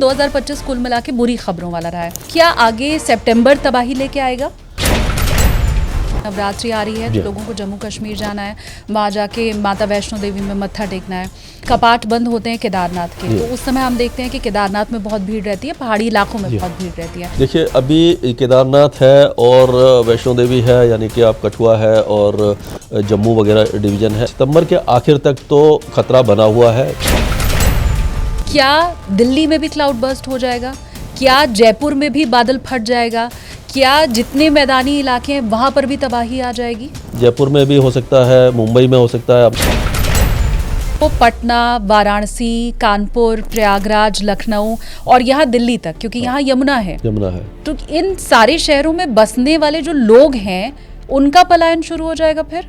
2025 कुल मिला के बुरी खबरों वाला रहा है। क्या आगे सितंबर तबाही लेके आएगा? नवरात्रि आ रही है तो लोगों को जम्मू कश्मीर जाना है, वहाँ जाके माता वैष्णो देवी में मत्था टेकना है। कपाट बंद होते हैं केदारनाथ के, तो उस समय हम देखते हैं कि केदारनाथ में बहुत भीड़ रहती है, पहाड़ी इलाकों में बहुत भीड़ रहती है। देखिए, अभी केदारनाथ है और वैष्णो देवी है, यानी कि आप कठुआ है और जम्मू वगैरह डिवीज़न है। सितंबर के आखिर तक तो खतरा बना हुआ है। क्या दिल्ली में भी क्लाउड बर्स्ट हो जाएगा? क्या जयपुर में भी बादल फट जाएगा? क्या जितने मैदानी इलाके हैं वहां पर भी तबाही आ जाएगी? जयपुर में भी हो सकता है, मुंबई में हो सकता है। तो पटना, वाराणसी, कानपुर, प्रयागराज, लखनऊ और यहाँ दिल्ली तक, क्योंकि यहाँ यमुना है। तो इन सारे शहरों में बसने वाले जो लोग हैं उनका पलायन शुरू हो जाएगा फिर।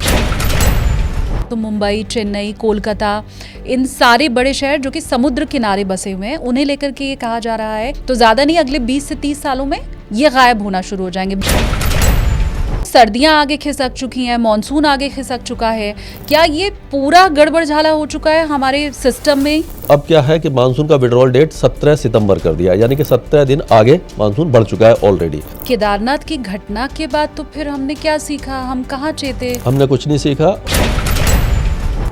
तो मुंबई, चेन्नई, कोलकाता, इन सारे बड़े शहर जो कि समुद्र किनारे बसे हुए हैं, उन्हें लेकर के ये कहा जा रहा है तो ज्यादा नहीं, अगले 20 से 30 सालों में ये गायब होना शुरू हो जाएंगे। सर्दियां आगे खिसक चुकी हैं, मॉनसून आगे खिसक चुका है। क्या ये पूरा गड़बड़ झाला हो चुका है हमारे सिस्टम में? अब क्या है कि मानसून का विड्रॉल डेट 17 सितंबर कर दिया, यानी कि 17 दिन आगे मानसून बढ़ चुका है ऑलरेडी। केदारनाथ की घटना के बाद तो फिर हमने क्या सीखा? हम कहाँ चेते? हमने कुछ नहीं सीखा।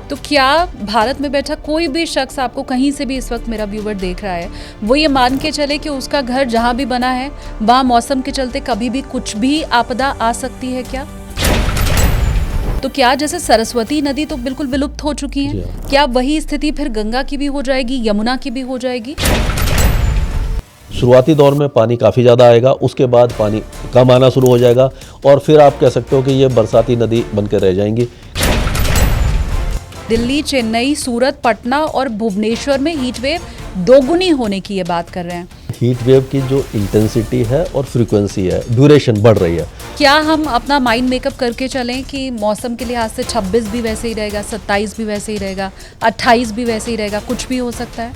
तो क्या भारत में बैठा कोई भी शख्स, आपको कहीं से भी इस वक्त मेरा व्यूवर देख रहा है, वो ये मान के चले कि उसका घर जहां भी बना है वहां मौसम के चलते कभी भी कुछ भी आपदा आ सकती है क्या? तो क्या जैसे सरस्वती नदी तो बिल्कुल विलुप्त हो चुकी है, क्या वही स्थिति फिर गंगा की भी हो जाएगी, यमुना की भी हो जाएगी? शुरुआती दौर में पानी काफ़ी ज़्यादा आएगा, उसके बाद पानी कम आना शुरू हो जाएगा और फिर आप कह सकते हो कि ये बरसाती नदी बनकर रह जाएंगी। दिल्ली, चेन्नई, सूरत, पटना और भुवनेश्वर में हीट वेव दोगुनी होने की ये बात कर रहे हैं। हीट वेव की जो इंटेंसिटी है और फ्रीक्वेंसी है, ड्यूरेशन बढ़ रही है। क्या हम अपना माइंड मेकअप करके चलें कि मौसम के लिहाज से 26 भी वैसे ही रहेगा, 27 भी वैसे ही रहेगा, 28 भी वैसे ही रहेगा, कुछ भी हो सकता है?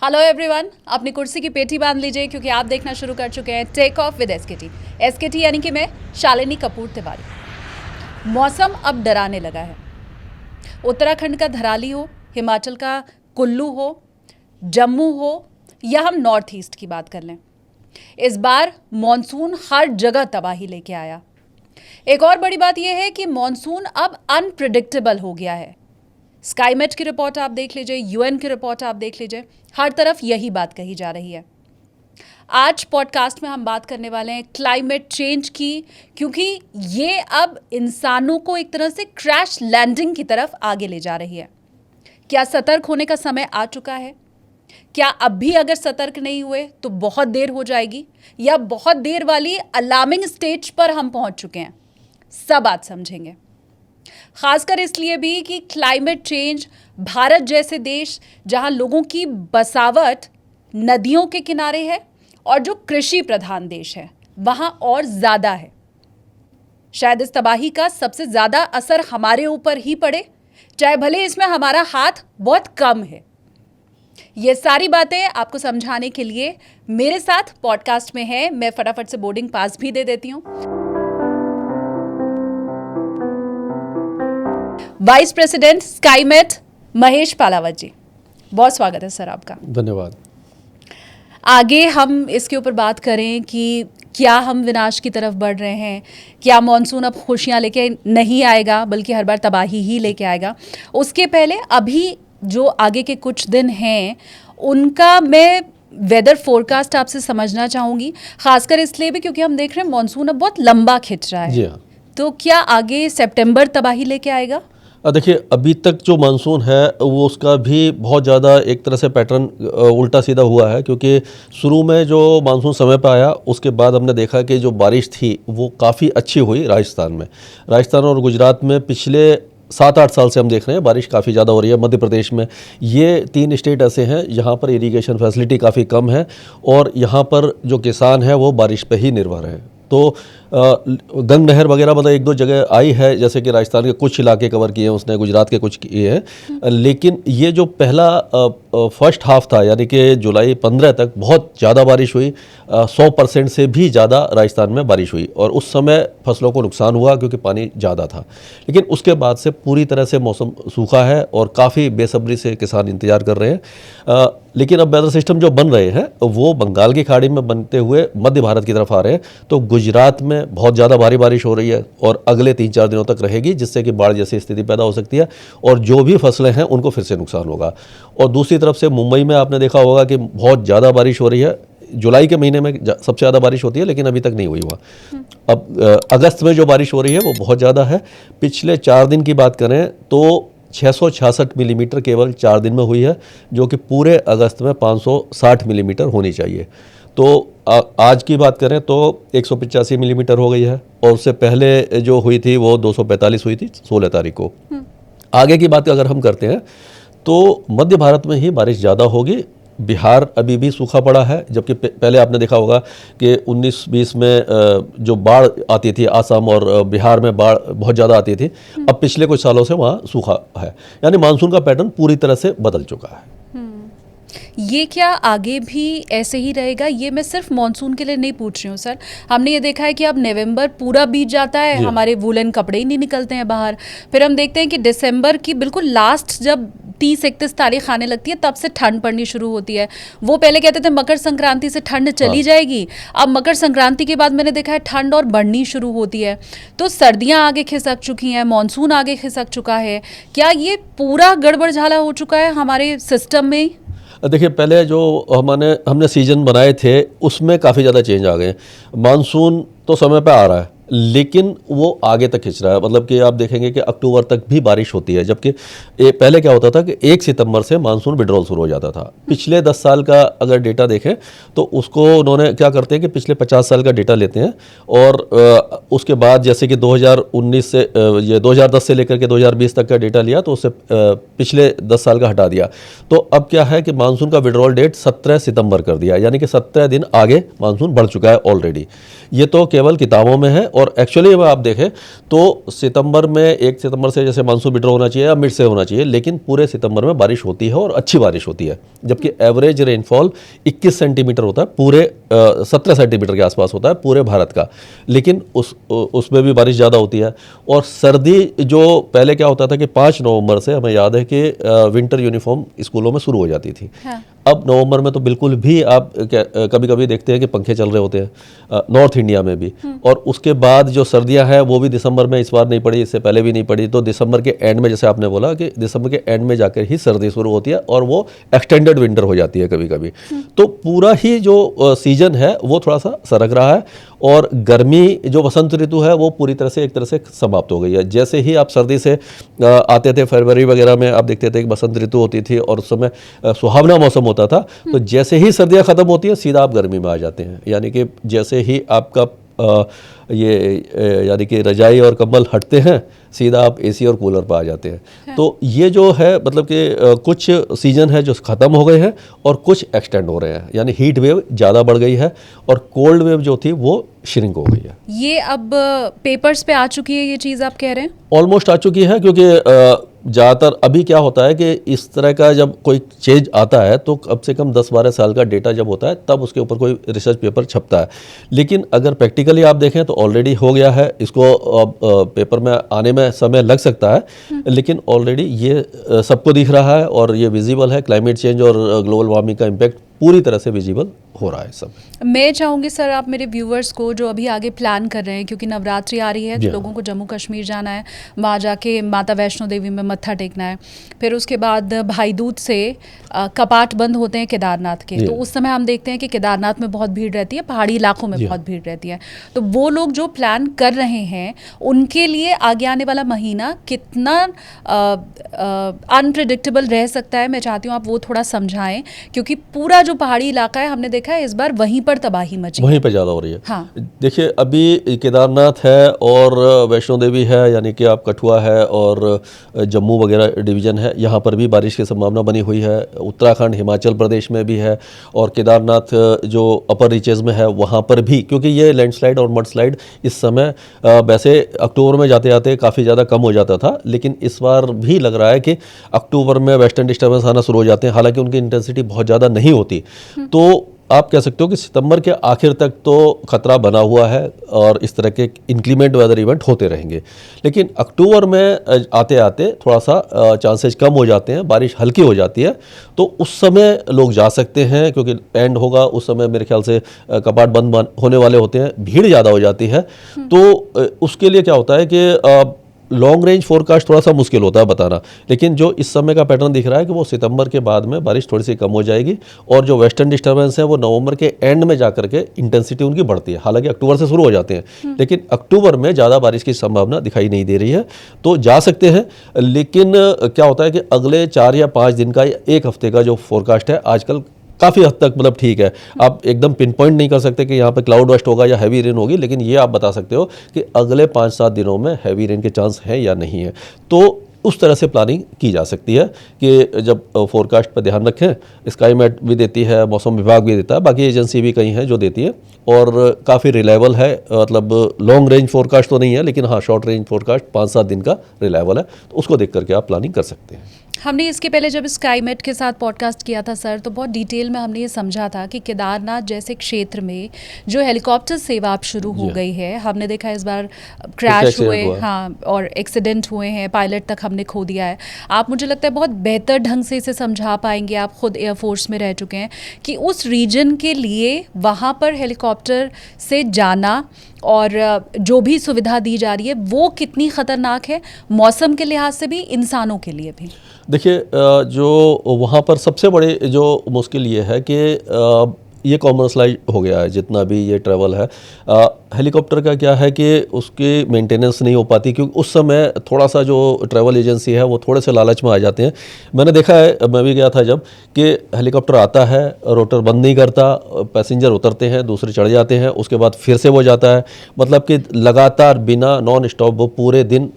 हेलो एवरीवन, अपनी कुर्सी की पेटी बांध लीजिए क्योंकि आप देखना शुरू कर चुके हैं take off with SKT. SKT यानी कि मैं शालिनी कपूर तिवारी। मौसम अब डराने लगा है। उत्तराखंड का धराली हो, हिमाचल का कुल्लू हो, जम्मू हो या हम नॉर्थ ईस्ट की बात कर लें, इस बार मॉनसून हर जगह तबाही लेके आया। एक और बड़ी बात यह है कि मॉनसून अब अनप्रिडिक्टेबल हो गया है। स्काईमेट की रिपोर्ट आप देख लीजिए, यूएन की रिपोर्ट आप देख लीजिए, हर तरफ यही बात कही जा रही है। आज पॉडकास्ट में हम बात करने वाले हैं क्लाइमेट चेंज की, क्योंकि ये अब इंसानों को एक तरह से क्रैश लैंडिंग की तरफ आगे ले जा रही है। क्या सतर्क होने का समय आ चुका है? क्या अब भी अगर सतर्क नहीं हुए तो बहुत देर हो जाएगी, या बहुत देर वाली अलार्मिंग स्टेज पर हम पहुंच चुके हैं? सब आज समझेंगे, खासकर इसलिए भी कि क्लाइमेट चेंज भारत जैसे देश जहां लोगों की बसावट नदियों के किनारे है और जो कृषि प्रधान देश है वहां और ज्यादा है। शायद इस तबाही का सबसे ज्यादा असर हमारे ऊपर ही पड़े, चाहे भले इसमें हमारा हाथ बहुत कम है। ये सारी बातें आपको समझाने के लिए मेरे साथ पॉडकास्ट में है, मैं फटाफट से बोर्डिंग पास भी दे देती हूं। वाइस प्रेसिडेंट स्काईमेट महेश पालावत जी, बहुत स्वागत है सर आपका। धन्यवाद। आगे हम इसके ऊपर बात करें कि क्या हम विनाश की तरफ बढ़ रहे हैं, क्या मॉनसून अब खुशियां लेके नहीं आएगा बल्कि हर बार तबाही ही लेके आएगा। उसके पहले अभी जो आगे के कुछ दिन हैं उनका मैं वेदर फोरकास्ट आपसे समझना चाहूँगी, खासकर इसलिए भी क्योंकि हम देख रहे हैं मॉनसून अब बहुत लंबा खिंच रहा है। जी हाँ। तो क्या आगे सितंबर तबाही लेके आएगा? देखिए, अभी तक जो मानसून है वो उसका भी बहुत ज़्यादा एक तरह से पैटर्न उल्टा सीधा हुआ है, क्योंकि शुरू में जो मानसून समय पर आया उसके बाद हमने देखा कि जो बारिश थी वो काफ़ी अच्छी हुई राजस्थान में। राजस्थान और गुजरात में पिछले 7-8 साल से हम देख रहे हैं बारिश काफ़ी ज़्यादा हो रही है। मध्य प्रदेश में ये 3 स्टेट ऐसे हैं जहाँ पर इरिगेशन फैसिलिटी काफ़ी कम है और यहाँ पर जो किसान हैं वो बारिश पे ही निर्भर हैं। तो गंग नहर वगैरह मतलब एक दो जगह आई है, जैसे कि राजस्थान के कुछ इलाके कवर किए हैं उसने, गुजरात के कुछ किए हैं, लेकिन ये जो पहला फर्स्ट हाफ था यानी कि जुलाई 15 तक बहुत ज़्यादा बारिश हुई, 100% से भी ज़्यादा राजस्थान में बारिश हुई और उस समय फसलों को नुकसान हुआ क्योंकि पानी ज़्यादा था। लेकिन उसके बाद से पूरी तरह से मौसम सूखा है और काफ़ी बेसब्री से किसान इंतजार कर रहे हैं। लेकिन अब वेदर सिस्टम जो बन रहे हैं वो बंगाल की खाड़ी में बनते हुए मध्य भारत की तरफ आ रहे हैं, तो गुजरात में बहुत ज़्यादा भारी बारिश हो रही है और अगले 3-4 दिनों तक रहेगी, जिससे कि बाढ़ जैसी स्थिति पैदा हो सकती है और जो भी फसलें हैं उनको फिर से नुकसान होगा। और दूसरी तरफ से मुंबई में आपने देखा होगा कि बहुत ज़्यादा बारिश हो रही है। जुलाई के महीने में सबसे ज़्यादा बारिश होती है लेकिन अभी तक नहीं हुई हुआ। अब अगस्त में जो बारिश हो रही है वो बहुत ज़्यादा है। पिछले 4 दिन की बात करें तो 666 मिलीमीटर केवल 4 दिन में हुई है, जो कि पूरे अगस्त में 560 मिलीमीटर होनी चाहिए। तो आज की बात करें तो 185 मिलीमीटर हो गई है और उससे पहले जो हुई थी वो 245 हुई थी 16 तारीख को। आगे की बात अगर हम करते हैं तो मध्य भारत में ही बारिश ज़्यादा होगी। बिहार अभी भी सूखा पड़ा है, जबकि पहले आपने देखा होगा कि 19-20 में जो बाढ़ आती थी आसाम और बिहार में बाढ़ बहुत ज़्यादा आती थी, अब पिछले कुछ सालों से वहाँ सूखा है, यानी मानसून का पैटर्न पूरी तरह से बदल चुका है। ये क्या आगे भी ऐसे ही रहेगा? ये मैं सिर्फ मॉनसून के लिए नहीं पूछ रही हूँ सर, हमने ये देखा है कि अब नवंबर पूरा बीत जाता है, हमारे वूलन कपड़े ही नहीं निकलते हैं बाहर, फिर हम देखते हैं कि दिसंबर की बिल्कुल लास्ट जब 30-31 तारीख आने लगती है तब से ठंड पड़नी शुरू होती है। वो पहले कहते थे मकर संक्रांति से ठंड चली जाएगी, अब मकर संक्रांति के बाद मैंने देखा है ठंड और बढ़नी शुरू होती है। तो सर्दियाँ आगे खिसक चुकी हैं, मानसून आगे खिसक चुका है, क्या ये पूरा गड़बड़ झाला हो चुका है हमारे सिस्टम में? देखिए, पहले जो हमने सीजन बनाए थे उसमें काफ़ी ज़्यादा चेंज आ गए। मानसून तो समय पे आ रहा है लेकिन वो आगे तक खिंच रहा है, मतलब कि आप देखेंगे कि अक्टूबर तक भी बारिश होती है, जबकि पहले क्या होता था कि 1 सितंबर से मानसून विड्रॉल शुरू हो जाता था। पिछले 10 साल का अगर डेटा देखें तो उसको उन्होंने क्या करते हैं कि पिछले 50 साल का डेटा लेते हैं और उसके बाद जैसे कि 2019 से ये 2010 से लेकर के 2020 तक का डेटा लिया तो उससे पिछले 10 साल का हटा दिया। तो अब क्या है कि मानसून का विड्रॉल डेट 17 सितंबर कर दिया, यानी कि 17 दिन आगे मानसून बढ़ चुका है ऑलरेडी। ये तो केवल किताबों में है और एक्चुअली अगर आप देखें तो सितंबर में 1 सितंबर से जैसे मानसून विड्रॉ होना चाहिए या मिड से होना चाहिए, लेकिन पूरे सितंबर में बारिश होती है और अच्छी बारिश होती है, जबकि एवरेज रेनफॉल 21 सेंटीमीटर होता है, पूरे 17 सेंटीमीटर के आसपास होता है पूरे भारत का, लेकिन उसमें भी बारिश ज़्यादा होती है। और सर्दी जो पहले क्या होता था कि 5 नवंबर से हमें याद है कि विंटर यूनिफॉर्म स्कूलों में शुरू हो जाती थी। हाँ। अब नवंबर में तो बिल्कुल भी आप कभी कभी देखते हैं कि पंखे चल रहे होते हैं नॉर्थ इंडिया में भी, और उसके बाद जो सर्दियां हैं वो भी दिसंबर में इस बार नहीं पड़ी, इससे पहले भी नहीं पड़ी, तो दिसंबर के एंड में जैसे आपने बोला कि दिसंबर के एंड में जाकर ही सर्दी शुरू होती है और वो एक्सटेंडेड विंटर हो जाती है कभी कभी। तो पूरा ही जो सीजन है वो थोड़ा सा सरक रहा है और गर्मी जो वसंत ऋतु है वो पूरी तरह से एक तरह से समाप्त हो गई है। जैसे ही आप सर्दी से आते थे फरवरी वगैरह में आप देखते थे कि बसंत ऋतु होती थी और उस समय सुहावना मौसम होता था, तो जैसे ही सर्दियां खत्म होती हैं सीधा आप गर्मी में आ जाते हैं, यानी कि जैसे ही आपका यानी कि रजाई और कंबल हटते हैं सीधा आप एसी और कूलर पर आ जाते हैं। हाँ। तो ये जो है मतलब कि कुछ सीजन है जो ख़त्म हो गए हैं और कुछ एक्सटेंड हो रहे हैं, यानी हीट वेव ज़्यादा बढ़ गई है और कोल्ड वेव जो थी वो श्रिंक हो गई है। ये अब पेपर्स पे आ चुकी है ये चीज़ आप कह रहे हैं? ऑलमोस्ट आ चुकी है, क्योंकि ज़्यादातर अभी क्या होता है कि इस तरह का जब कोई चेंज आता है तो कम से कम 10-12 साल का डेटा जब होता है तब उसके ऊपर कोई रिसर्च पेपर छपता है, लेकिन अगर प्रैक्टिकली आप देखें तो ऑलरेडी हो गया है। इसको अब पेपर में आने में समय लग सकता है, लेकिन ऑलरेडी ये सबको दिख रहा है और ये विजिबल है। क्लाइमेट चेंज और ग्लोबल वार्मिंग का इम्पैक्ट पूरी तरह से विजिबल हो रहा है सब। मैं चाहूँगी सर आप मेरे व्यूअर्स को जो अभी आगे प्लान कर रहे हैं, क्योंकि नवरात्रि आ रही है तो लोगों को जम्मू कश्मीर जाना है, वहाँ जाके माता वैष्णो देवी में मत्था टेकना है, फिर उसके बाद भाई दूज से कपाट बंद होते हैं केदारनाथ के, तो उस समय हम देखते हैं कि केदारनाथ में बहुत भीड़ रहती है, पहाड़ी इलाकों में बहुत भीड़ रहती है। तो वो लोग जो प्लान कर रहे हैं उनके लिए आगे आने वाला महीना कितना अनप्रिडिक्टेबल रह सकता है, मैं चाहती हूँ आप वो थोड़ा समझाएं, क्योंकि पूरा जो पहाड़ी इलाका है हमने देखा है देखा है इस बार वहीं पर तबाही मची वहीं पे ज़्यादा हो रही है। हाँ। देखिए अभी केदारनाथ है और वैष्णो देवी है, यानी कि आप कठुआ है और जम्मू वगैरह डिवीज़न है, यहाँ पर भी बारिश की संभावना बनी हुई है। उत्तराखंड, हिमाचल प्रदेश में भी है और केदारनाथ जो अपर रीचेज़ में है वहाँ पर भी, क्योंकि ये लैंडस्लाइड और मडस्लाइड इस समय वैसे अक्टूबर में जाते जाते काफ़ी ज़्यादा कम हो जाता था, लेकिन इस बार भी लग रहा है कि अक्टूबर में वेस्टर्न डिस्टर्बेंस आना शुरू हो जाते हैं। हालांकि उनकी इंटेंसिटी बहुत ज़्यादा नहीं होती, तो आप कह सकते हो कि सितंबर के आखिर तक तो खतरा बना हुआ है और इस तरह के इंक्रीमेंट वेदर इवेंट होते रहेंगे। लेकिन अक्टूबर में आते आते थोड़ा सा चांसेस कम हो जाते हैं, बारिश हल्की हो जाती है, तो उस समय लोग जा सकते हैं क्योंकि एंड होगा उस समय मेरे ख्याल से कपाट बंद होने वाले होते हैं, भीड़ ज़्यादा हो जाती है। तो उसके लिए क्या होता है कि लॉन्ग रेंज फोरकास्ट थोड़ा सा मुश्किल होता है बताना, लेकिन जो इस समय का पैटर्न दिख रहा है कि वो सितंबर के बाद में बारिश थोड़ी सी कम हो जाएगी और जो वेस्टर्न डिस्टर्बेंस है वो नवंबर के एंड में जाकर के इंटेंसिटी उनकी बढ़ती है। हालांकि अक्टूबर से शुरू हो जाते हैं, लेकिन अक्टूबर में ज़्यादा बारिश की संभावना दिखाई नहीं दे रही है, तो जा सकते हैं। लेकिन क्या होता है कि अगले 4 या 5 दिन का या 1 हफ्ते का जो फोरकास्ट है आजकल काफ़ी हद तक मतलब ठीक है। आप एकदम पिन पॉइंट नहीं कर सकते कि यहाँ पे क्लाउड बस्ट होगा या हैवी रेन होगी, लेकिन ये आप बता सकते हो कि अगले 5-7 दिनों में हैवी रेन के चांस हैं या नहीं है। तो उस तरह से प्लानिंग की जा सकती है कि जब फोरकास्ट पर ध्यान रखें, स्काईमेट भी देती है, मौसम विभाग भी देता है, बाकी एजेंसी भी कई हैं जो देती है और काफ़ी रिलायबल है। मतलब लॉन्ग रेंज फोरकास्ट तो नहीं है, लेकिन हाँ शॉर्ट रेंज फोरकास्ट 5-7 दिन का रिलायबल है, तो उसको देख करके आप प्लानिंग कर सकते हैं। हमने इसके पहले जब स्काईमेट के साथ पॉडकास्ट किया था सर, तो बहुत डिटेल में हमने ये समझा था कि केदारनाथ जैसे क्षेत्र में जो हेलीकॉप्टर सेवा अब शुरू हो गई है, हमने देखा इस बार क्रैश हुए, हाँ, और एक्सीडेंट हुए हैं, पायलट तक हमने खो दिया है। आप मुझे लगता है बहुत बेहतर ढंग से इसे समझा पाएंगे, आप खुद एयरफोर्स में रह चुके हैं, कि उस रीजन के लिए वहाँ पर हेलीकॉप्टर से जाना और जो भी सुविधा दी जा रही है वो कितनी ख़तरनाक है, मौसम के लिहाज से भी, इंसानों के लिए भी। देखिए जो वहाँ पर सबसे बड़े जो मुश्किल ये है कि ये कॉमर्शलाइज हो गया है जितना भी ये ट्रैवल है। हेलीकॉप्टर का क्या है कि उसकी मेंटेनेंस नहीं हो पाती, क्योंकि उस समय थोड़ा सा जो ट्रैवल एजेंसी है वो थोड़े से लालच में आ जाते हैं। मैंने देखा है, मैं भी गया था जब, कि हेलीकॉप्टर आता है, रोटर बंद नहीं करता, पैसेंजर उतरते हैं, दूसरे चढ़ जाते हैं, उसके बाद फिर से वो जाता है, मतलब कि लगातार बिना नॉन स्टॉप वो पूरे दिन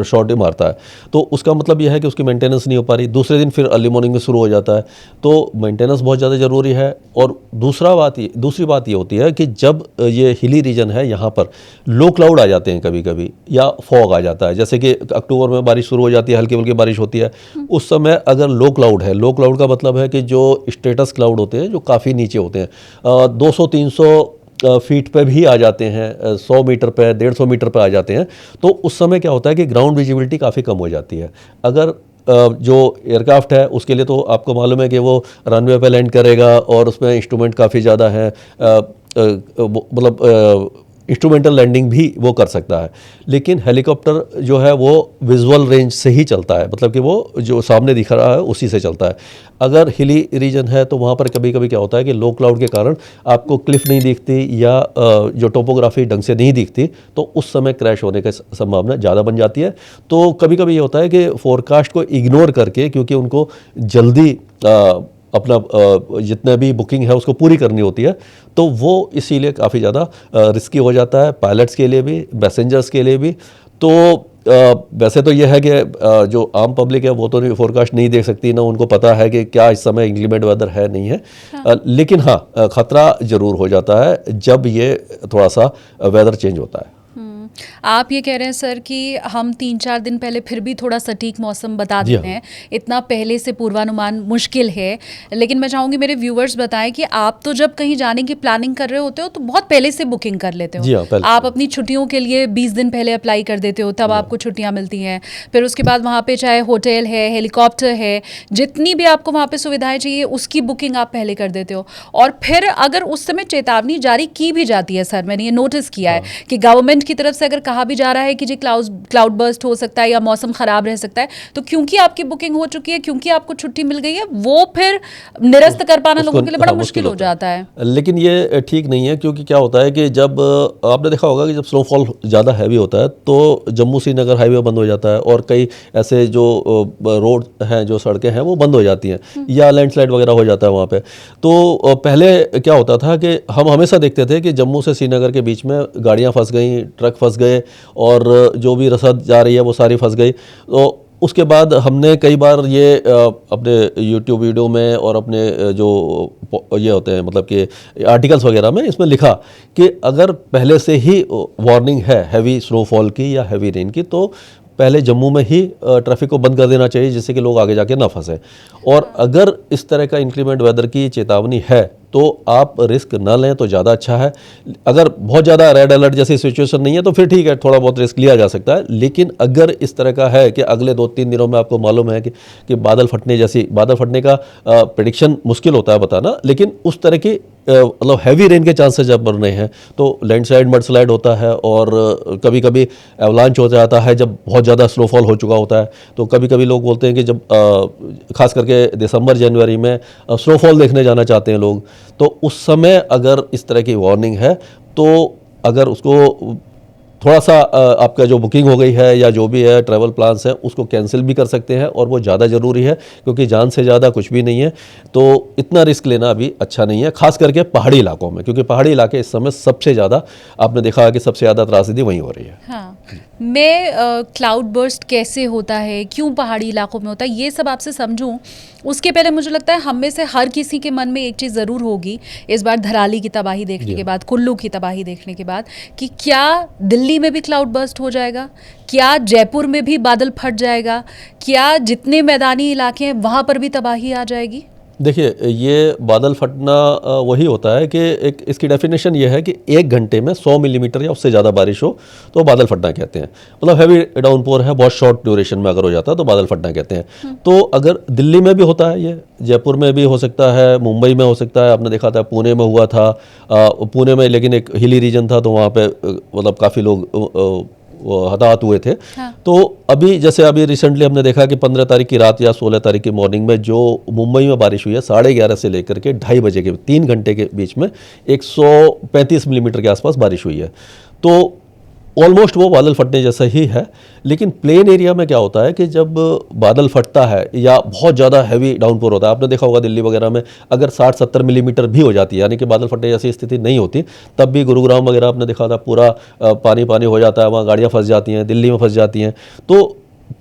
शॉट ही मारता है। तो उसका मतलब यह है कि उसकी मेंटेनेंस नहीं हो पा रही, दूसरे दिन फिर अर्ली मॉर्निंग में शुरू हो जाता है। तो मेंटेनेंस बहुत ज़्यादा ज़रूरी है। और दूसरी बात ये होती है कि जब ये हिली रीजन है, यहाँ पर लो क्लाउड आ जाते हैं कभी कभी, या फॉग आ जाता है, जैसे कि अक्टूबर में बारिश शुरू हो जाती है, हल्की हल्की बारिश होती है, उस समय अगर लो क्लाउड है, लो क्लाउड का मतलब है कि जो स्टेटस क्लाउड होते हैं जो काफ़ी नीचे होते हैं, 200-300 फीट पे भी आ जाते हैं, 100 मीटर पे, 150 मीटर पे आ जाते हैं, तो उस समय क्या होता है कि ग्राउंड विजिबिलिटी काफ़ी कम हो जाती है। अगर जो एयरक्राफ्ट है उसके लिए तो आपको मालूम है कि वो रनवे पे लैंड करेगा और उसमें इंस्ट्रूमेंट काफ़ी ज़्यादा है, मतलब इंस्ट्रूमेंटल लैंडिंग भी वो कर सकता है। लेकिन हेलीकॉप्टर जो है वो विजुअल रेंज से ही चलता है, मतलब कि वो जो सामने दिख रहा है उसी से चलता है। अगर हिली रीजन है तो वहाँ पर कभी कभी क्या होता है कि लो क्लाउड के कारण आपको क्लिफ नहीं दिखती या जो टोपोग्राफी ढंग से नहीं दिखती, तो उस समय क्रैश होने की संभावना ज़्यादा बन जाती है। तो कभी कभी ये होता है कि फोरकास्ट को इग्नोर करके, क्योंकि उनको जल्दी अपना जितना भी बुकिंग है उसको पूरी करनी होती है, तो वो इसीलिए काफ़ी ज़्यादा रिस्की हो जाता है, पायलट्स के लिए भी, पैसेंजर्स के लिए भी। तो वैसे तो यह है कि जो आम पब्लिक है वो तो फोरकास्ट नहीं देख सकती, ना उनको पता है कि क्या इस समय इंक्लीमेंट वेदर है नहीं है। हाँ। लेकिन हाँ, खतरा ज़रूर हो जाता है जब ये थोड़ा सा वेदर चेंज होता है। आप ये कह रहे हैं सर कि हम 3-4 दिन पहले फिर भी थोड़ा सटीक मौसम बता देते हैं, इतना पहले से पूर्वानुमान मुश्किल है। लेकिन मैं चाहूँगी मेरे व्यूवर्स बताएं कि आप तो जब कहीं जाने की प्लानिंग कर रहे होते हो तो बहुत पहले से बुकिंग कर लेते हो। आप अपनी छुट्टियों के लिए 20 दिन पहले अप्लाई कर देते हो, तब आपको छुट्टियाँ मिलती हैं। फिर उसके बाद वहाँ पर चाहे होटल है, हेलीकॉप्टर है, जितनी भी आपको वहाँ पर सुविधाएँ चाहिए उसकी बुकिंग आप पहले कर देते हो। और फिर अगर उस समय चेतावनी जारी की भी जाती है सर, मैंने ये नोटिस किया है कि गवर्नमेंट की तरफ से अगर कहा भी जा रहा है कि जी क्लाउड बर्स्ट हो सकता है या मौसम खराब रह सकता है, तो क्योंकि आपकी बुकिंग हो चुकी है, क्योंकि आपको छुट्टी मिल गई है, वो फिर निरस्त कर पाना लोगों के लिए बड़ा मुश्किल हो जाता है। लेकिन ये ठीक नहीं है, क्योंकि क्या होता है कि जब आपने देखा होगा कि जब स्नोफॉल ज़्यादा हैवी होता है तो जम्मू श्रीनगर हाईवे बंद हो जाता है और कई ऐसे जो रोड हैं, जो सड़कें हैं, वो बंद हो जाती हैं या लैंडस्लाइड वगैरह हो जाता है वहाँ पे। तो पहले क्या होता था कि हम हमेशा देखते थे कि जम्मू से श्रीनगर के बीच में गाड़ियाँ फंस गई, ट्रक फंस गए और जो भी रसद जा रही है वो सारी फंस गई। तो उसके बाद हमने कई बार ये अपने YouTube वीडियो में और अपने जो ये होते हैं मतलब कि आर्टिकल्स वगैरह में इसमें लिखा कि अगर पहले से ही वार्निंग है हैवी स्नोफॉल की या हैवी रेन की, तो पहले जम्मू में ही ट्रैफिक को बंद कर देना चाहिए, जिससे कि लोग आगे जाके ना फंसे। और अगर इस तरह का इंक्रीमेंट वेदर की चेतावनी है तो आप रिस्क ना लें तो ज़्यादा अच्छा है। अगर बहुत ज़्यादा रेड अलर्ट जैसी सिचुएशन नहीं है तो फिर ठीक है, थोड़ा बहुत रिस्क लिया जा सकता है। लेकिन अगर इस तरह का है कि अगले 2-3 दिनों में आपको मालूम है कि बादल फटने का प्रेडिक्शन मुश्किल होता है बताना, लेकिन उस तरह की मतलब हैवी रेन के चांसेस जब बन रहे हैं तो लैंडस्लाइड मडस्लाइड होता है और कभी कभी एवलांच हो जाता है जब बहुत ज़्यादा स्नोफॉल हो चुका होता है। तो कभी कभी लोग बोलते हैं कि जब खास करके दिसंबर जनवरी में स्नोफॉल देखने जाना चाहते हैं लोग, तो उस समय अगर इस तरह की वार्निंग है तो अगर उसको थोड़ा सा आपका जो बुकिंग हो गई है या जो भी है ट्रैवल प्लान्स हैं उसको कैंसिल भी कर सकते हैं, और वो ज़्यादा ज़रूरी है क्योंकि जान से ज़्यादा कुछ भी नहीं है। तो इतना रिस्क लेना अभी अच्छा नहीं है, खास करके पहाड़ी इलाकों में, क्योंकि पहाड़ी इलाके इस समय सबसे ज़्यादा आपने देखा है कि सबसे ज़्यादा त्रासदी वहीं हो रही है। हाँ, मैं क्लाउड बर्स्ट कैसे होता है, क्यों पहाड़ी इलाकों में होता है, ये सब आपसे समझूं उसके पहले मुझे लगता है हम में से हर किसी के मन में एक चीज़ ज़रूर होगी इस बार धराली की तबाही देखने के बाद, कुल्लू की तबाही देखने के बाद, कि क्या दिल्ली में भी क्लाउड बर्स्ट हो जाएगा, क्या जयपुर में भी बादल फट जाएगा, क्या जितने मैदानी इलाके हैं वहाँ पर भी तबाही आ जाएगी। देखिए, ये बादल फटना वही होता है कि एक इसकी डेफिनेशन ये है कि 1 घंटे में 100 मिलीमीटर या उससे ज़्यादा बारिश हो तो बादल फटना कहते हैं। मतलब हैवी डाउनपोर है, बहुत शॉर्ट ड्यूरेशन में अगर हो जाता है तो बादल फटना कहते हैं। तो अगर दिल्ली में भी होता है, ये जयपुर में भी हो सकता है, मुंबई में हो सकता है, आपने देखा था पुणे में हुआ था। पुणे में लेकिन एक हिली रीजन था तो वहाँ पे मतलब काफ़ी लोग वो हताहत हुए थे। हाँ। तो अभी रिसेंटली हमने देखा कि 15 तारीख की रात या 16 तारीख की मॉर्निंग में जो मुंबई में बारिश हुई है 11:30 से लेकर के 2:30 बजे के 3 घंटे के बीच में 135 मिलीमीटर के आसपास बारिश हुई है। तो ऑलमोस्ट वो बादल फटने जैसा ही है। लेकिन प्लेन एरिया में क्या होता है कि जब बादल फटता है या बहुत ज़्यादा हैवी डाउनपोर होता है, आपने देखा होगा दिल्ली वगैरह में अगर 60-70 मिलीमीटर भी हो जाती है, यानी कि बादल फटने जैसी स्थिति नहीं होती, तब भी गुरुग्राम वगैरह आपने देखा था पूरा पानी पानी हो जाता है, वहाँ गाड़ियाँ फंस जाती हैं, दिल्ली में फंस जाती हैं। तो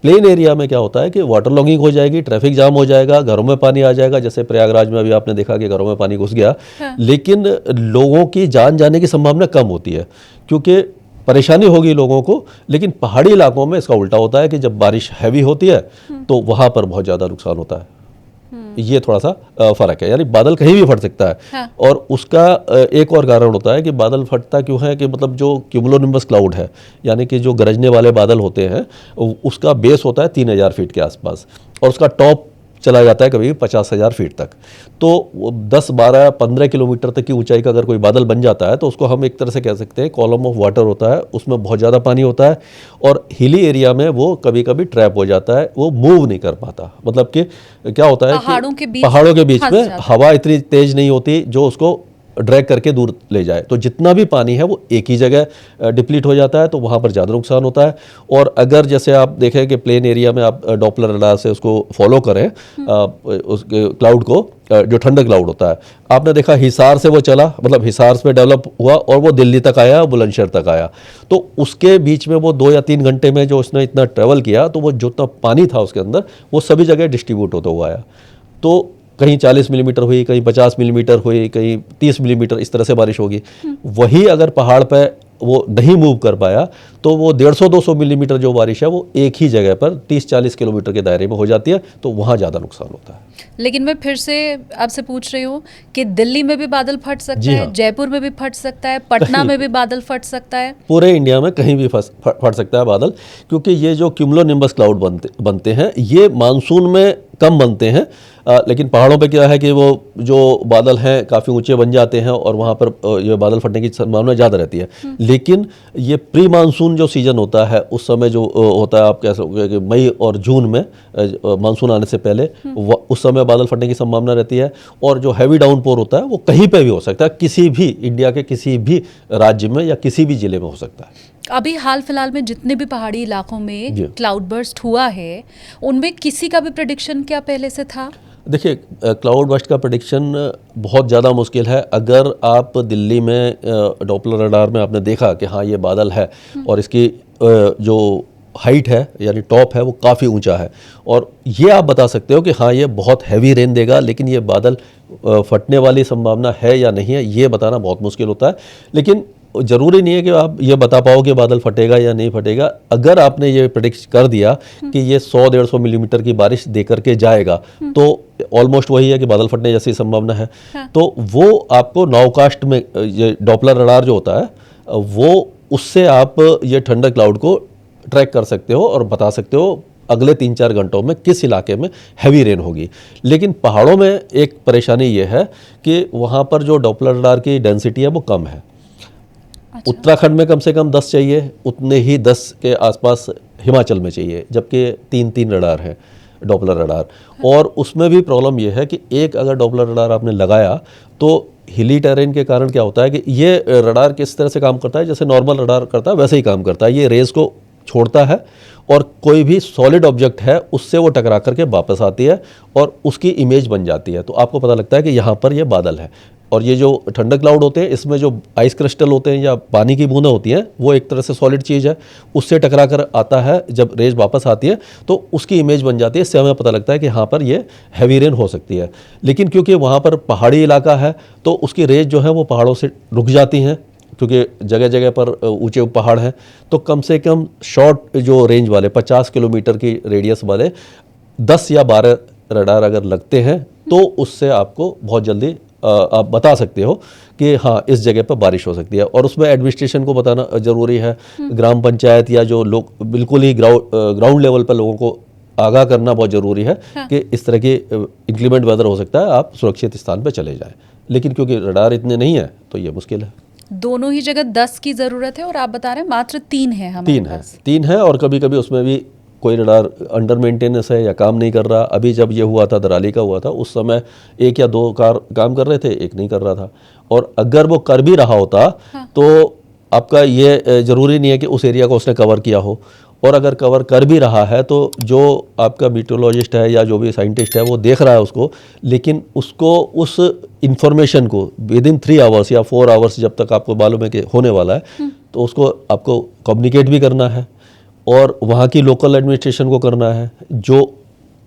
प्लेन एरिया में क्या होता है कि वाटर लॉगिंग हो जाएगी, ट्रैफिक जाम हो जाएगा, घरों में पानी आ जाएगा, जैसे प्रयागराज में अभी आपने देखा कि घरों में पानी घुस गया। हाँ। लेकिन लोगों की जान जाने की संभावना कम होती है क्योंकि परेशानी होगी लोगों को। लेकिन पहाड़ी इलाकों में इसका उल्टा होता है कि जब बारिश हैवी होती है तो वहाँ पर बहुत ज़्यादा नुकसान होता है। ये थोड़ा सा फ़र्क है, यानी बादल कहीं भी फट सकता है। हाँ। और उसका एक और कारण होता है कि बादल फटता क्यों है कि मतलब जो क्यूमुलोनिम्बस क्लाउड है, यानी कि जो गरजने वाले बादल होते हैं, उसका बेस होता है 3000 फीट के आसपास और उसका टॉप चला जाता है कभी 50,000 फीट तक। तो 10, 12, 15 किलोमीटर तक की ऊंचाई का अगर कोई बादल बन जाता है तो उसको हम एक तरह से कह सकते हैं कॉलम ऑफ वाटर होता है, उसमें बहुत ज़्यादा पानी होता है और हिली एरिया में वो कभी कभी ट्रैप हो जाता है, वो मूव नहीं कर पाता। मतलब कि क्या होता है कि पहाड़ों के बीच में हवा इतनी तेज नहीं होती जो उसको ड्रैग करके दूर ले जाए, तो जितना भी पानी है वो एक ही जगह डिप्लीट हो जाता है, तो वहाँ पर ज़्यादा नुकसान होता है। और अगर जैसे आप देखें कि प्लेन एरिया में आप डॉपलर रडार से उसको फॉलो करें उस क्लाउड को, जो ठंडा क्लाउड होता है, आपने देखा हिसार से वो चला, मतलब हिसार में डेवलप हुआ और वो दिल्ली तक आया, बुलंदशहर तक आया। तो उसके बीच में वो 2 या 3 घंटे में जो उसने इतना ट्रेवल किया तो वो जितना पानी था उसके अंदर वो सभी जगह डिस्ट्रीब्यूट होता हुआ आया। तो कहीं 40 मिलीमीटर हुई, कहीं 50 मिलीमीटर हुई, कहीं 30 मिलीमीटर, इस तरह से बारिश होगी। वही अगर पहाड़ पे वो नहीं मूव कर पाया तो वो 150-200 मिलीमीटर जो बारिश है वो एक ही जगह पर 30-40 किलोमीटर के दायरे में हो जाती है, तो वहाँ ज़्यादा नुकसान होता है। लेकिन मैं फिर से आपसे पूछ रही हूँ कि दिल्ली में भी बादल फट सकता है, जयपुर में भी फट सकता है, पटना में भी बादल फट सकता है, पूरे इंडिया में कहीं भी फट सकता है बादल, क्योंकि ये जो क्यूमुलोनिम्बस क्लाउड बनते हैं ये मानसून में कम बनते हैं, लेकिन पहाड़ों पे क्या है कि वो जो बादल हैं काफ़ी ऊंचे बन जाते हैं और वहाँ पर ये बादल फटने की संभावना ज़्यादा रहती है। लेकिन ये प्री मानसून जो सीज़न होता है उस समय जो होता है, आप कह सकते कि मई और जून में मानसून आने से पहले उस समय बादल फटने की संभावना रहती है। और जो हैवी डाउनपोर होता है वो कहीं पे भी हो सकता है, किसी भी इंडिया के किसी भी राज्य में या किसी भी ज़िले में हो सकता है। अभी हाल फिलहाल में जितने भी पहाड़ी इलाकों जी। में क्लाउड बर्स्ट हुआ है, उनमें किसी का भी प्रेडिक्शन क्या पहले से था? देखिए, क्लाउड बर्स्ट का प्रेडिक्शन बहुत ज़्यादा मुश्किल है। अगर आप दिल्ली में डॉपलर रडार में आपने देखा कि हाँ ये बादल है और इसकी जो हाइट है यानी टॉप है वो काफ़ी ऊंचा है, और ये आप बता सकते हो कि हाँ ये बहुत हैवी रेन देगा, लेकिन ये बादल फटने वाली संभावना है या नहीं है ये बताना बहुत मुश्किल होता है। लेकिन ज़रूरी नहीं है कि आप ये बता पाओ कि बादल फटेगा या नहीं फटेगा। अगर आपने ये प्रेडिक्ट कर दिया कि ये 100-150 मिलीमीटर की बारिश दे करके जाएगा तो ऑलमोस्ट वही है कि बादल फटने जैसी संभावना है। तो वो आपको नाउकास्ट में ये डॉपलर रडार जो होता है वो उससे आप ये थंडर क्लाउड को ट्रैक कर सकते हो और बता सकते हो अगले 3-4 घंटों में किस इलाके में हैवी रेन होगी। लेकिन पहाड़ों में एक परेशानी ये है कि वहाँ पर जो डॉपलर रडार की डेंसिटी है वो कम है। अच्छा। उत्तराखंड में कम से कम 10 चाहिए, उतने ही 10 के आसपास हिमाचल में चाहिए, जबकि 3-3 रडार हैं डॉपलर रडार। और उसमें भी प्रॉब्लम यह है कि एक अगर डॉपलर रडार आपने लगाया तो हिली टेरेन के कारण क्या होता है कि ये रडार किस तरह से काम करता है, जैसे नॉर्मल रडार करता है वैसे ही काम करता है। ये रेज को छोड़ता है और कोई भी सॉलिड ऑब्जेक्ट है उससे वो टकरा करके वापस आती है और उसकी इमेज बन जाती है। तो आपको पता लगता है कि यहाँ पर ये बादल है। और ये जो थंडर क्लाउड होते हैं इसमें जो आइस क्रिस्टल होते हैं या पानी की बूंदें होती हैं वो एक तरह से सॉलिड चीज़ है, उससे टकरा कर आता है। जब रेज वापस आती है तो उसकी इमेज बन जाती है, इससे हमें पता लगता है कि यहाँ पर ये हैवी रेन हो सकती है। लेकिन क्योंकि वहाँ पर पहाड़ी इलाका है तो उसकी रेज जो है वो पहाड़ों से रुक जाती हैं, क्योंकि जगह जगह पर ऊंचे पहाड़ हैं। तो कम से कम शॉर्ट जो रेंज वाले 50 किलोमीटर की रेडियस वाले 10 या 12 रडार अगर लगते हैं तो उससे आपको बहुत जल्दी आप बता सकते हो कि हाँ इस जगह पर बारिश हो सकती है। और उसमें एडमिनिस्ट्रेशन को बताना ज़रूरी है, ग्राम पंचायत या जो लोग बिल्कुल ही ग्राउंड लेवल पर लोगों को आगाह करना बहुत ज़रूरी है कि इस तरह की इंक्लीमेंट वेदर हो सकता है, आप सुरक्षित स्थान पर चले जाएं। लेकिन क्योंकि रडार इतने नहीं है तो ये मुश्किल है। दोनों ही जगह 10 की ज़रूरत है और आप बता रहे हैं मात्र 3 है हमारे पास। 3 है और कभी कभी उसमें भी कोई रडार अंडर मेंटेनेंस है या काम नहीं कर रहा। अभी जब ये हुआ था दराली का हुआ था उस समय 1 या 2 कार काम कर रहे थे, एक नहीं कर रहा था। और अगर वो कर भी रहा होता तो आपका ये ज़रूरी नहीं है कि उस एरिया को उसने कवर किया हो। और अगर कवर कर भी रहा है तो जो आपका मीटेरोलॉजिस्ट है या जो भी साइंटिस्ट है वो देख रहा है उसको, लेकिन उसको उस इंफॉर्मेशन को विद इन 3 आवर्स या 4 आवर्स जब तक आपको मालूम है कि होने वाला है तो उसको आपको कम्युनिकेट भी करना है और वहाँ की लोकल एडमिनिस्ट्रेशन को करना है जो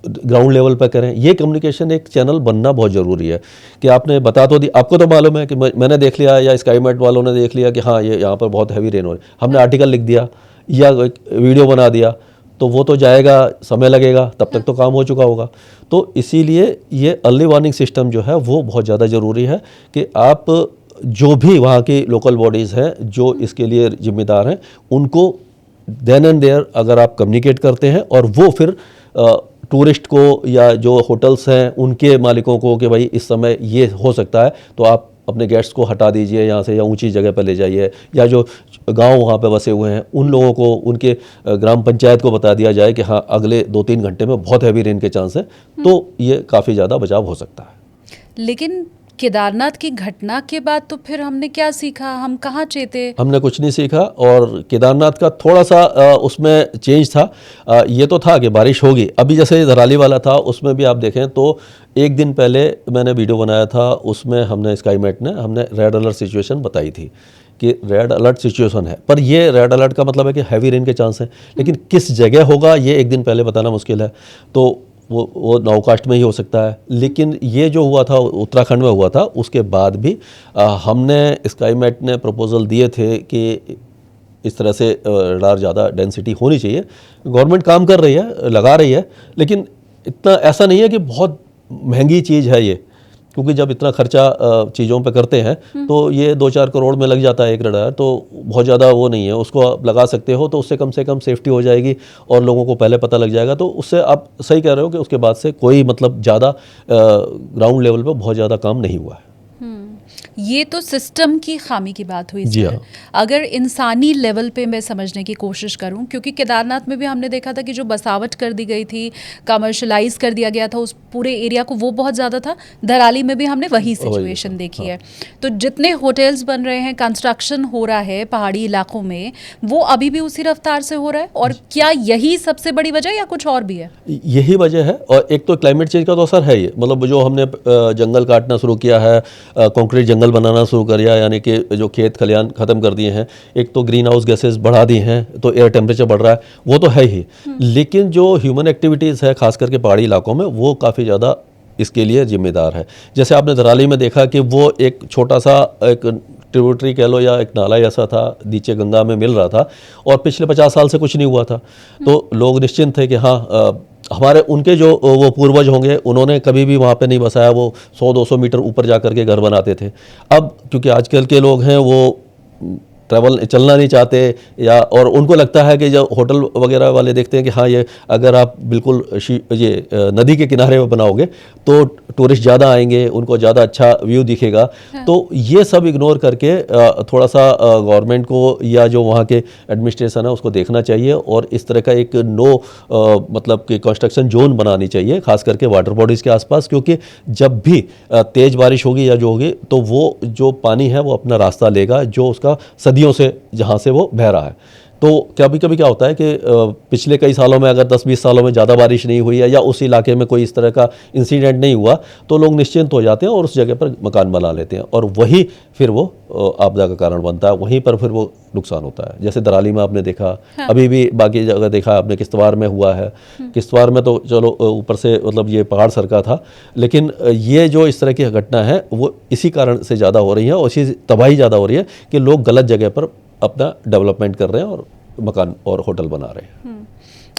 ग्राउंड लेवल पर करें। ये कम्युनिकेशन एक चैनल बनना बहुत ज़रूरी है कि आपने बता तो दी, आपको तो मालूम है कि मैंने देख लिया या स्काईमेट वालों ने देख लिया कि हाँ ये यहाँ पर बहुत हैवी रेन हो रही है, हमने आर्टिकल लिख दिया या एक वीडियो बना दिया तो वो तो जाएगा, समय लगेगा, तब तक तो काम हो चुका होगा। तो इसीलिए ये अर्ली वार्निंग सिस्टम जो है वो बहुत ज़्यादा ज़रूरी है कि आप जो भी वहाँ की लोकल बॉडीज़ हैं जो इसके लिए जिम्मेदार हैं उनको देन एंड देयर अगर आप कम्युनिकेट करते हैं और वो फिर टूरिस्ट को या जो होटल्स हैं उनके मालिकों को कि भाई इस समय ये हो सकता है तो आप अपने गेस्ट्स को हटा दीजिए यहाँ से या ऊंची जगह पर ले जाइए, या जो गांव वहाँ पे बसे हुए हैं उन लोगों को उनके ग्राम पंचायत को बता दिया जाए कि हाँ अगले 2-3 घंटे में बहुत हैवी रेन के चांस है, तो ये काफ़ी ज़्यादा बचाव हो सकता है। लेकिन केदारनाथ की घटना के बाद तो फिर हमने क्या सीखा, हम कहाँ चेते? हमने कुछ नहीं सीखा। और केदारनाथ का थोड़ा सा उसमें चेंज था। ये तो था कि बारिश होगी। अभी जैसे दराली वाला था उसमें भी आप देखें तो एक दिन पहले मैंने वीडियो बनाया था, उसमें हमने स्काईमेट ने हमने रेड अलर्ट सिचुएशन बताई थी कि रेड अलर्ट सिचुएशन है, पर ये रेड अलर्ट का मतलब है कि हैवी रेन के चांस हैं, लेकिन किस जगह होगा ये एक दिन पहले बताना मुश्किल है। तो वो नाउकास्ट में ही हो सकता है। लेकिन ये जो हुआ था उत्तराखंड में हुआ था उसके बाद भी हमने स्काईमेट ने प्रपोजल दिए थे कि इस तरह से रडार ज़्यादा डेंसिटी होनी चाहिए। गवर्नमेंट काम कर रही है, लगा रही है, लेकिन इतना ऐसा नहीं है कि बहुत महंगी चीज़ है ये क्योंकि जब इतना खर्चा चीज़ों पे करते हैं तो ये 2-4 करोड़ में लग जाता है एक रडार, तो बहुत ज़्यादा वो नहीं है, उसको आप लगा सकते हो तो उससे कम सेफ्टी हो जाएगी और लोगों को पहले पता लग जाएगा। तो उससे आप सही कह रहे हो कि उसके बाद से कोई मतलब ज़्यादा ग्राउंड लेवल पे बहुत ज़्यादा काम नहीं हुआ है। ये तो सिस्टम की खामी की बात हुई जी सर। हाँ। अगर इंसानी लेवल पे मैं समझने की कोशिश करूं, क्योंकि केदारनाथ में भी हमने देखा था कि जो बसावट कर दी गई थी, कमर्शलाइज कर दिया गया था उस पूरे एरिया को, वो बहुत ज़्यादा था। धराली में भी हमने वही सिचुएशन देखी है। तो जितने होटल्स बन रहे हैं, कंस्ट्रक्शन हो रहा है पहाड़ी इलाकों में, वो अभी भी उसी रफ्तार से हो रहा है। और क्या यही सबसे बड़ी वजह या कुछ और भी है? यही वजह है, और एक तो क्लाइमेट चेंज का तो असर है ही, मतलब जो हमने जंगल काटना शुरू किया है, कंक्रीट जंगल बनाना शुरू कर दिया, यानी कि जो खेत खलियान ख़त्म कर दिए हैं, एक तो ग्रीन हाउस गैसेस बढ़ा दी हैं, तो एयर टेम्परेचर बढ़ रहा है, वो तो है ही। लेकिन जो ह्यूमन एक्टिविटीज़ है खास करके पहाड़ी इलाकों में, वो काफ़ी ज़्यादा इसके लिए जिम्मेदार है। जैसे आपने धराली में देखा कि वो एक छोटा सा एक ट्रिब्यूटरी कह लो या एक नाला ऐसा था, नीचे गंगा में मिल रहा था, और पिछले 50 साल से कुछ नहीं हुआ था। तो लोग निश्चिंत थे कि हाँ, हमारे उनके जो वो पूर्वज होंगे, उन्होंने कभी भी वहाँ पे नहीं बसाया, वो 100-200 मीटर ऊपर जा कर के घर बनाते थे। अब क्योंकि आजकल के लोग हैं वो ट्रैवल चलना नहीं चाहते, या और उनको लगता है कि जब होटल वगैरह वाले देखते हैं कि हाँ, ये अगर आप बिल्कुल ये नदी के किनारे में बनाओगे तो टूरिस्ट ज़्यादा आएंगे, उनको ज़्यादा अच्छा व्यू दिखेगा। हाँ। तो ये सब इग्नोर करके थोड़ा सा गवर्नमेंट को या जो वहाँ के एडमिनिस्ट्रेशन है उसको देखना चाहिए, और इस तरह का एक मतलब कि कंस्ट्रक्शन जोन बनानी चाहिए, खास करके वाटर बॉडीज़ के आसपास, क्योंकि जब भी तेज़ बारिश होगी या जो होगी तो वो जो पानी है वो अपना रास्ता लेगा, जो उसका सदियों से जहाँ से वो बह रहा है। तो कभी कभी क्या होता है कि पिछले कई सालों में अगर 10-20 सालों में ज़्यादा बारिश नहीं हुई है या उस इलाके में कोई इस तरह का इंसिडेंट नहीं हुआ, तो लोग निश्चिंत हो जाते हैं और उस जगह पर मकान बना लेते हैं, और वही फिर वो आपदा का कारण बनता है, वहीं पर फिर वो नुकसान होता है। जैसे दराली में आपने देखा, हाँ। अभी भी बाकी जगह देखा आपने, किश्तवाड़ में हुआ है। किश्तवाड़ में तो चलो ऊपर से मतलब ये पहाड़ सरका था, लेकिन ये जो इस तरह की घटना है वो इसी कारण से ज़्यादा हो रही है, और इसी तबाही ज़्यादा हो रही है कि लोग गलत जगह पर अपना डेवलपमेंट कर रहे हैं और मकान और होटल बना रहे हैं।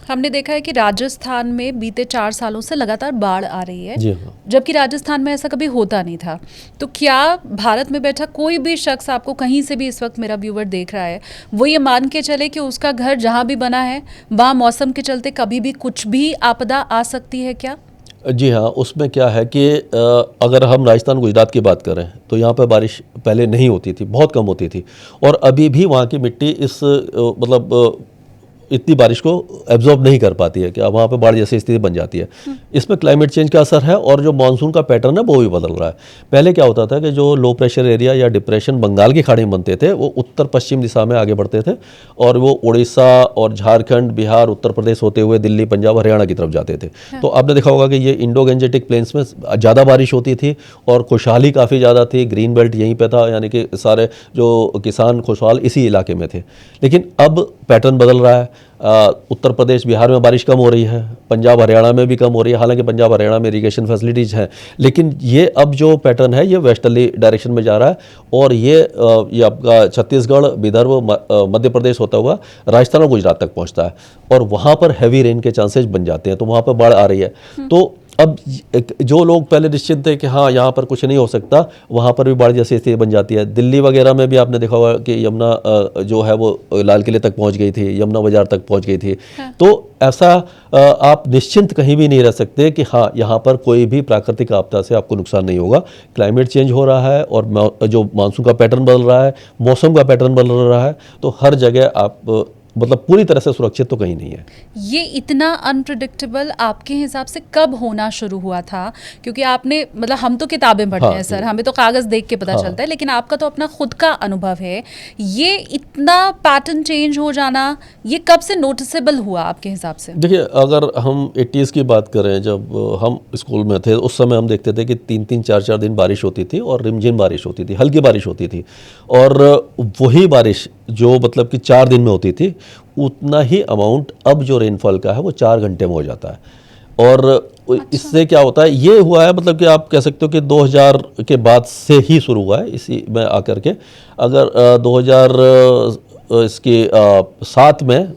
हमने देखा है कि राजस्थान में बीते 4 सालों से लगातार बाढ़ आ रही है। जी हाँ। जबकि राजस्थान में ऐसा कभी होता नहीं था। तो क्या भारत में बैठा कोई भी शख्स, आपको कहीं से भी इस वक्त मेरा व्यूवर देख रहा है, वो ये मान के चले कि उसका घर जहाँ भी बना है वहाँ मौसम के चलते कभी भी कुछ भी आपदा आ सकती है क्या? जी हाँ, उसमें क्या है कि अगर हम राजस्थान गुजरात की बात करें तो यहाँ पर बारिश पहले नहीं होती थी, बहुत कम होती थी, और अभी भी वहाँ की मिट्टी इस मतलब इतनी बारिश को एब्जॉर्ब नहीं कर पाती है कि अब वहाँ पे बाढ़ जैसी स्थिति बन जाती है। इसमें क्लाइमेट चेंज का असर है, और जो मानसून का पैटर्न है वो भी बदल रहा है। पहले क्या होता था कि जो लो प्रेशर एरिया या डिप्रेशन बंगाल की खाड़ी में बनते थे, वो उत्तर पश्चिम दिशा में आगे बढ़ते थे, और वो उड़ीसा और झारखंड, बिहार, उत्तर प्रदेश होते हुए दिल्ली, पंजाब, हरियाणा की तरफ जाते थे। तो आपने देखा होगा कि ये इंडो गैंजेटिक प्लेन्स में ज़्यादा बारिश होती थी, और खुशहाली काफ़ी ज़्यादा थी, ग्रीन बेल्ट यहीं पर था, यानी कि सारे जो किसान खुशहाल इसी इलाके में थे। लेकिन अब पैटर्न बदल रहा है। उत्तर प्रदेश, बिहार में बारिश कम हो रही है, पंजाब, हरियाणा में भी कम हो रही है। हालांकि पंजाब, हरियाणा में इरीगेशन फैसिलिटीज़ हैं, लेकिन ये अब जो पैटर्न है ये वेस्टर्ली डायरेक्शन में जा रहा है, और ये आपका छत्तीसगढ़, विदर्भ, मध्य प्रदेश होता हुआ राजस्थान और गुजरात तक पहुंचता है, और वहाँ पर हैवी रेन के चांसेस बन जाते हैं, तो वहाँ पर बाढ़ आ रही है। तो अब जो लोग पहले निश्चित थे कि हाँ यहाँ पर कुछ नहीं हो सकता, वहाँ पर भी बाढ़ जैसी स्थिति बन जाती है। दिल्ली वगैरह में भी आपने देखा होगा कि यमुना जो है वो लाल किले तक पहुँच गई थी, यमुना बाजार तक पहुँच गई थी। हाँ। तो ऐसा आप निश्चिंत कहीं भी नहीं रह सकते कि हाँ यहाँ पर कोई भी प्राकृतिक आपदा से आपको नुकसान नहीं होगा। क्लाइमेट चेंज हो रहा है, और जो मानसून का पैटर्न बदल रहा है, मौसम का पैटर्न बदल रहा है, तो हर जगह आप मतलब पूरी तरह से सुरक्षित तो कहीं नहीं है। ये इतना अनप्रिडिक्टेबल आपके हिसाब से कब होना शुरू हुआ था? क्योंकि आपने मतलब हम तो किताबें पढ़ते हैं सर, हमें तो कागज़ देख के पता चलता है, लेकिन आपका तो अपना खुद का अनुभव है। ये इतना पैटर्न चेंज हो जाना, ये कब से नोटिसेबल हुआ आपके हिसाब से? देखिए, अगर हम 80s की बात करें, जब हम स्कूल में थे उस समय हम देखते थे कि 3-3, 4-4 दिन बारिश होती थी, और रिमझिम बारिश होती थी, हल्की बारिश होती थी, और वही बारिश जो मतलब कि 4 दिन में होती थी, उतना ही अमाउंट अब जो रेनफॉल का है वो 4 घंटे में हो जाता है। और अच्छा। इससे क्या होता है, ये हुआ है मतलब कि आप कह सकते हो कि 2000 के बाद से ही शुरू हुआ है इसी में आकर के। अगर 2000 इसके 7 में